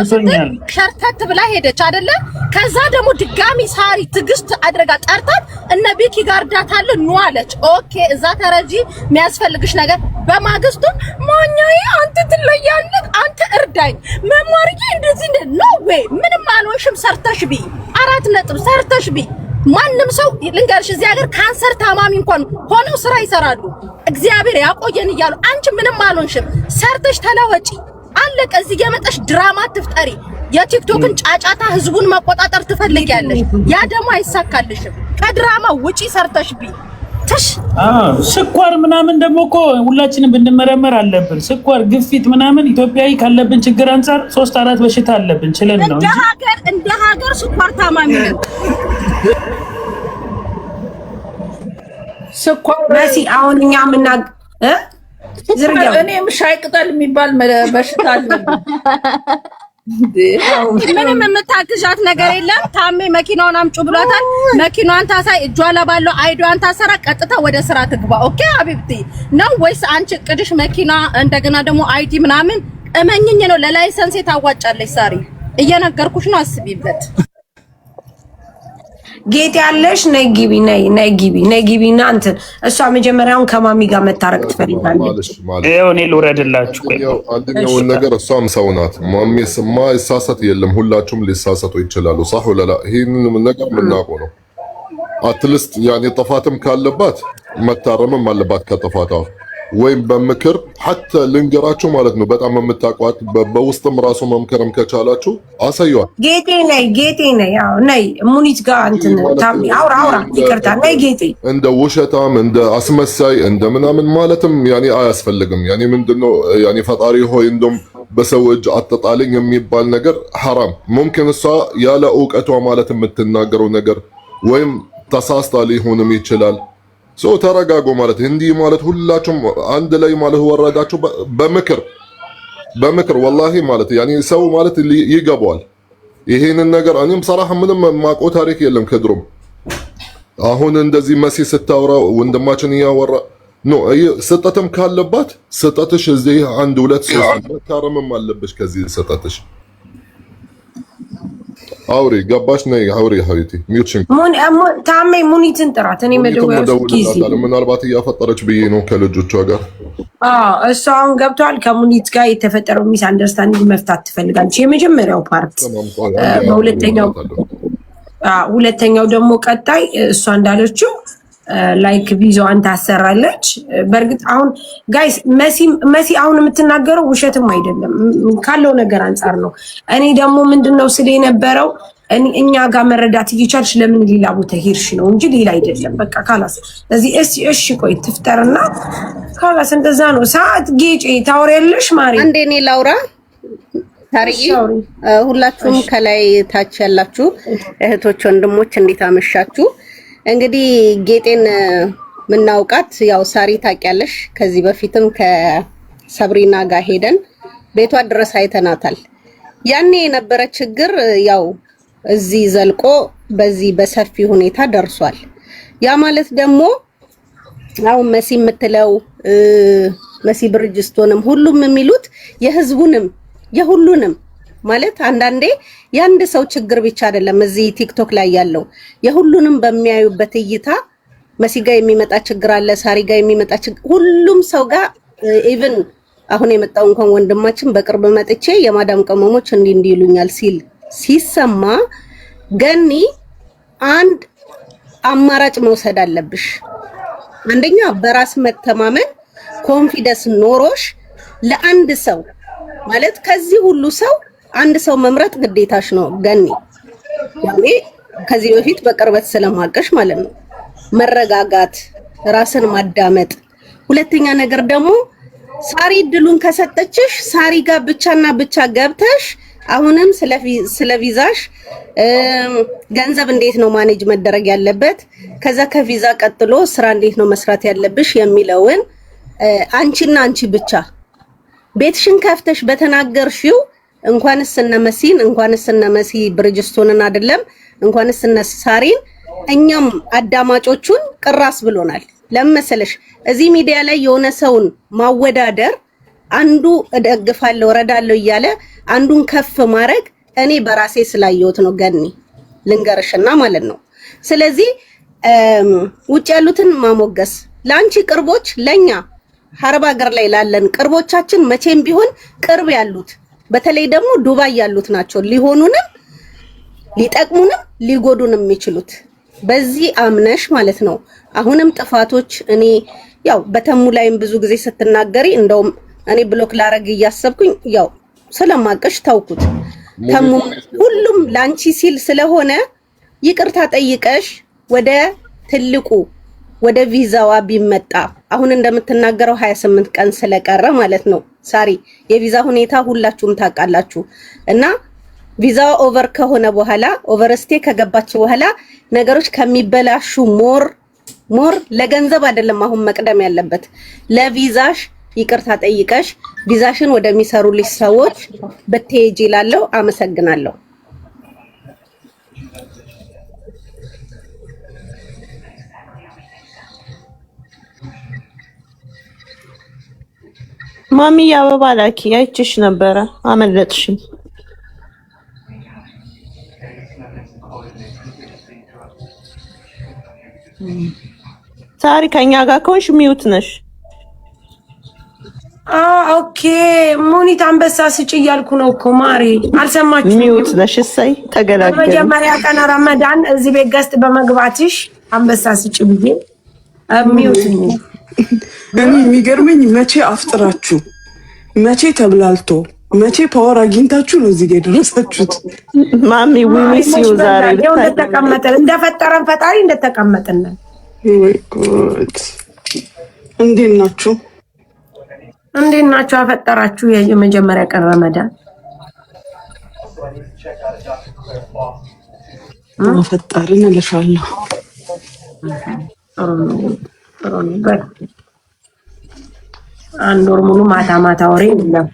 ሸርተት ብላ ሄደች አይደለ? ከዛ ደግሞ ድጋሚ ሳሪ ትግስት አድርጋ ጠርታት እነ ቤኪ ጋር ዳታለ ኑ አለች። ኦኬ እዛ ተረጂ የሚያስፈልግሽ ነገር በማግስቱ ሞኛዬ አንተ ትለያለህ፣ አንተ እርዳኝ መማርዬ እንደዚህ ነው ወይ ምንም አልሆንሽም ሰርተሽ ቢ 4 ነጥብ ሰርተሽ ቢ ማንም ሰው ልንገርሽ እዚህ ሀገር ካንሰር ታማሚ እንኳን ሆነው ስራ ይሰራሉ። እግዚአብሔር ያቆየን እያሉ አንቺ ምንም አልሆንሽም ሰርተሽ ተለወጪ አለቀ። እዚህ የመጣሽ ድራማ ትፍጠሪ የቲክቶክን ጫጫታ ህዝቡን መቆጣጠር ትፈልጊያለሽ። ያ ደግሞ አይሳካልሽም። ከድራማ ውጪ ሰርተሽ ቢ ስኳር ምናምን ደግሞ እኮ ሁላችንም ብንመረመር አለብን። ስኳር፣ ግፊት ምናምን ኢትዮጵያዊ ካለብን ችግር አንፃር 3-4 በሽታ አለብን ችለን ነው እንደ ሀገር ስኳር ታማሚ ነን። ስኳር መሲ አሁን እኛ ዝርያው እኔም ሻይ ቅጠል የሚባል በሽታ አለ። ምንም የምታግዣት ነገር የለም። ታሜ መኪናውን አምጪ ብሏታል። መኪናዋን ታሳይ፣ እጇ ላይ ባለው አይዷን ታሰራ፣ ቀጥታ ወደ ስራ ትግባ። ኦኬ ሀቢብቲ ነው ወይስ አንቺ ቅድሽ መኪና እንደገና ደግሞ አይዲ ምናምን እመኝኝ ነው ለላይሰንስ ታዋጫለሽ? ሳሪ እየነገርኩሽ ነው፣ አስቢበት። ጌት ያለሽ ነይ ግቢና እንትን እሷ መጀመሪያውን ከማሚ ጋር መታረቅ ትፈልጋለች። ይኸው እኔ ልውረድላችሁ። አንደኛውን ነገር እሷም ሰው ናት። ማሚስማ ይሳሳት የለም ሁላችሁም ሊሳሳቱ ይችላሉ። ሳህ ወለላ ይሄንን ነገር የምናውቀው ነው። አትሊስት ያኔ ጥፋትም ካለባት መታረምም አለባት ከጥፋቷ ወይም በምክር ሐታ ልንገራችሁ ማለት ነው። በጣም የምታውቋት በውስጥም ራሱ መምከርም ከቻላችሁ አሳዩዋት። ጌቴ ነይ ያው ነይ ሙኒት ጋር እንትን ታሚ አውራ ይቅርታ ነይ ጌቴ። እንደ ውሸታም እንደ አስመሳይ እንደ ምናምን ማለትም ያኔ አያስፈልግም። ያኔ ምንድነው ያኔ ፈጣሪ ሆይ እንደም በሰው እጅ አትጣልኝ የሚባል ነገር ሐራም። ሙምኪን እሷ ያለ ዕውቀቷ ማለት የምትናገረው ነገር ወይም ተሳስታ ሊሆንም ይችላል። ሰው ተረጋጉ ማለት እንዲህ ማለት ሁላችሁም አንድ ላይ ማለት ወረዳችሁ በምክር ወላሂ ማለት ያኔ ሰው ማለት ይገባዋል ይሄንን ነገር። እኔም ሰራህ ምንም ማቆ ታሪክ የለም ከድሮም። አሁን እንደዚህ መሲ ስታወራ ወንድማችን ያወራ ነው ስጠትም ካለባት ስጠትሽ እዚህ 1 2 3 መታረምም አለብሽ ከዚህ ስጠትሽ አውሪ ገባሽ ነይ አውሪ ሀቢቲ ሚውትሽን ታሜ ሙኒትን ጥራት። እኔ መደወያው ጊዜ ምናልባት እያፈጠረች ብዬ ነው ከልጆቿ ጋር እሷ አሁን ገብቷል። ከሙኒት ጋር የተፈጠረው ሚስ አንደርስታንዲንግ መፍታት ትፈልጋለች። የመጀመሪያው ፓርት ሁለተኛው ደግሞ ቀጣይ እሷ እንዳለችው ላይክ ቪዛዋን ታሰራለች። በእርግጥ አሁን ጋይስ መሲ አሁን የምትናገረው ውሸትም አይደለም ካለው ነገር አንጻር ነው። እኔ ደግሞ ምንድነው ስለ የነበረው እኛ ጋር መረዳት እየቻልሽ ለምን ሌላ ቦታ ሄድሽ ነው እንጂ ሌላ አይደለም። በቃ ካላስ እዚህ እሺ ቆይ ትፍጠርና ካላስ እንደዛ ነው። ሰዓት ጌጬ ታወሪያለሽ ማሪ አንዴ እኔ ላውራ ታሪዬ። ሁላችሁም ከላይ ታች ያላችሁ እህቶች ወንድሞች እንዴት አመሻችሁ? እንግዲህ ጌጤን ምናውቃት ያው ሳሪ ታውቂያለሽ። ከዚህ በፊትም ከሰብሪና ጋር ሄደን ቤቷ ድረስ አይተናታል። ያኔ የነበረ ችግር ያው እዚህ ዘልቆ በዚህ በሰፊ ሁኔታ ደርሷል። ያ ማለት ደግሞ አሁን መሲ የምትለው መሲ ብርጅስቶንም ሁሉም የሚሉት የህዝቡንም የሁሉንም ማለት አንዳንዴ የአንድ ሰው ችግር ብቻ አይደለም እዚህ ቲክቶክ ላይ ያለው የሁሉንም በሚያዩበት እይታ መሲ ጋር የሚመጣ ችግር አለ፣ ሳሪ ጋር የሚመጣ ችግር ሁሉም ሰው ጋር ኢቭን አሁን የመጣው እንኳን ወንድማችን በቅርብ መጥቼ የማዳም ቀመሞች እንዲህ ይሉኛል ሲል ሲሰማ ገኒ አንድ አማራጭ መውሰድ አለብሽ። አንደኛ በራስ መተማመን ኮንፊደንስ ኖሮሽ ለአንድ ሰው ማለት ከዚህ ሁሉ ሰው አንድ ሰው መምረጥ ግዴታሽ ነው ገኒ። ያኔ ከዚህ በፊት በቅርበት ስለማቀሽ ማለት ነው። መረጋጋት፣ ራስን ማዳመጥ። ሁለተኛ ነገር ደግሞ ሳሪ ድሉን ከሰጠችሽ ሳሪ ጋር ብቻና ብቻ ገብተሽ አሁንም ስለ ቪዛሽ ገንዘብ እንዴት ነው ማኔጅ መደረግ ያለበት፣ ከዛ ከቪዛ ቀጥሎ ስራ እንዴት ነው መስራት ያለብሽ የሚለውን አንቺና አንቺ ብቻ ቤትሽን ከፍተሽ በተናገርሽው እንኳንስ እነ መሲን እንኳንስ እነ መሲ ብርጅስቶንን አይደለም እንኳንስ እነ ሳሪን እኛም አዳማጮቹን ቅራስ ብሎናል። ለምሳሌሽ እዚህ ሚዲያ ላይ የሆነ ሰውን ማወዳደር አንዱ እደግፋለሁ እረዳለሁ እያለ አንዱን ከፍ ማድረግ እኔ በራሴ ስላየሁት ነው። ገኒ ልንገርሽና ማለት ነው። ስለዚህ ውጭ ያሉትን ማሞገስ ላንቺ ቅርቦች ለኛ ሀረብ ሀገር ላይ ላለን ቅርቦቻችን መቼም ቢሆን ቅርብ ያሉት በተለይ ደግሞ ዱባይ ያሉት ናቸው ሊሆኑንም ሊጠቅሙንም ሊጎዱንም የሚችሉት በዚህ አምነሽ ማለት ነው። አሁንም ጥፋቶች እኔ ያው በተሙ ላይም ብዙ ጊዜ ስትናገሪ እንደውም እኔ ብሎክ ላረግ እያሰብኩኝ ያው ስለማቀሽ ታውኩት። ተሙ ሁሉም ላንቺ ሲል ስለሆነ ይቅርታ ጠይቀሽ ወደ ትልቁ ወደ ቪዛዋ ቢመጣ አሁን እንደምትናገረው 28 ቀን ስለቀረ ማለት ነው። ሳሪ የቪዛ ሁኔታ ሁላችሁም ታውቃላችሁ እና ቪዛዋ ኦቨር ከሆነ በኋላ ኦቨርስቴ ከገባች በኋላ ነገሮች ከሚበላሹ ሞር ለገንዘብ አይደለም አሁን መቅደም ያለበት ለቪዛሽ ይቅርታ ጠይቀሽ ቪዛሽን ወደሚሰሩልሽ ሰዎች በትሄጂ ይላለው። አመሰግናለሁ። ማሚ አበባ ላኪ አይቼሽ ነበረ አመለጥሽኝ። ሳሪ ከኛ ጋር ከሆንሽ ሚውት ነሽ። ኦኬ ሙኒት አንበሳ ስጭ እያልኩ ነው እኮ ማሪ አልሰማችሁም? ሚውት ነሽ። እሰይ ተገላገለ። መጀመሪያ ቀን ረመዳን እዚህ ቤት ገስት በመግባትሽ አንበሳ ስጭ ብዬ ሚውት ነኝ። እኔ የሚገርመኝ መቼ አፍጥራችሁ መቼ ተብላልቶ መቼ ፓወር አግኝታችሁ ነው እዚህ ጋር የደረሳችሁት? ማሚ ዊሚስ ዩ ዛሬ እንደተቀመጠን እንደፈጠረን ፈጣሪ እንደተቀመጠን። ወይ ጉድ! እንዴት ናችሁ? እንዴት ናችሁ? አፈጠራችሁ የመጀመሪያ ቀን ረመዳን አፈጠርን እልሻለሁ። አንድ ወር ሙሉ ማታ ማታ ወሬ የለም።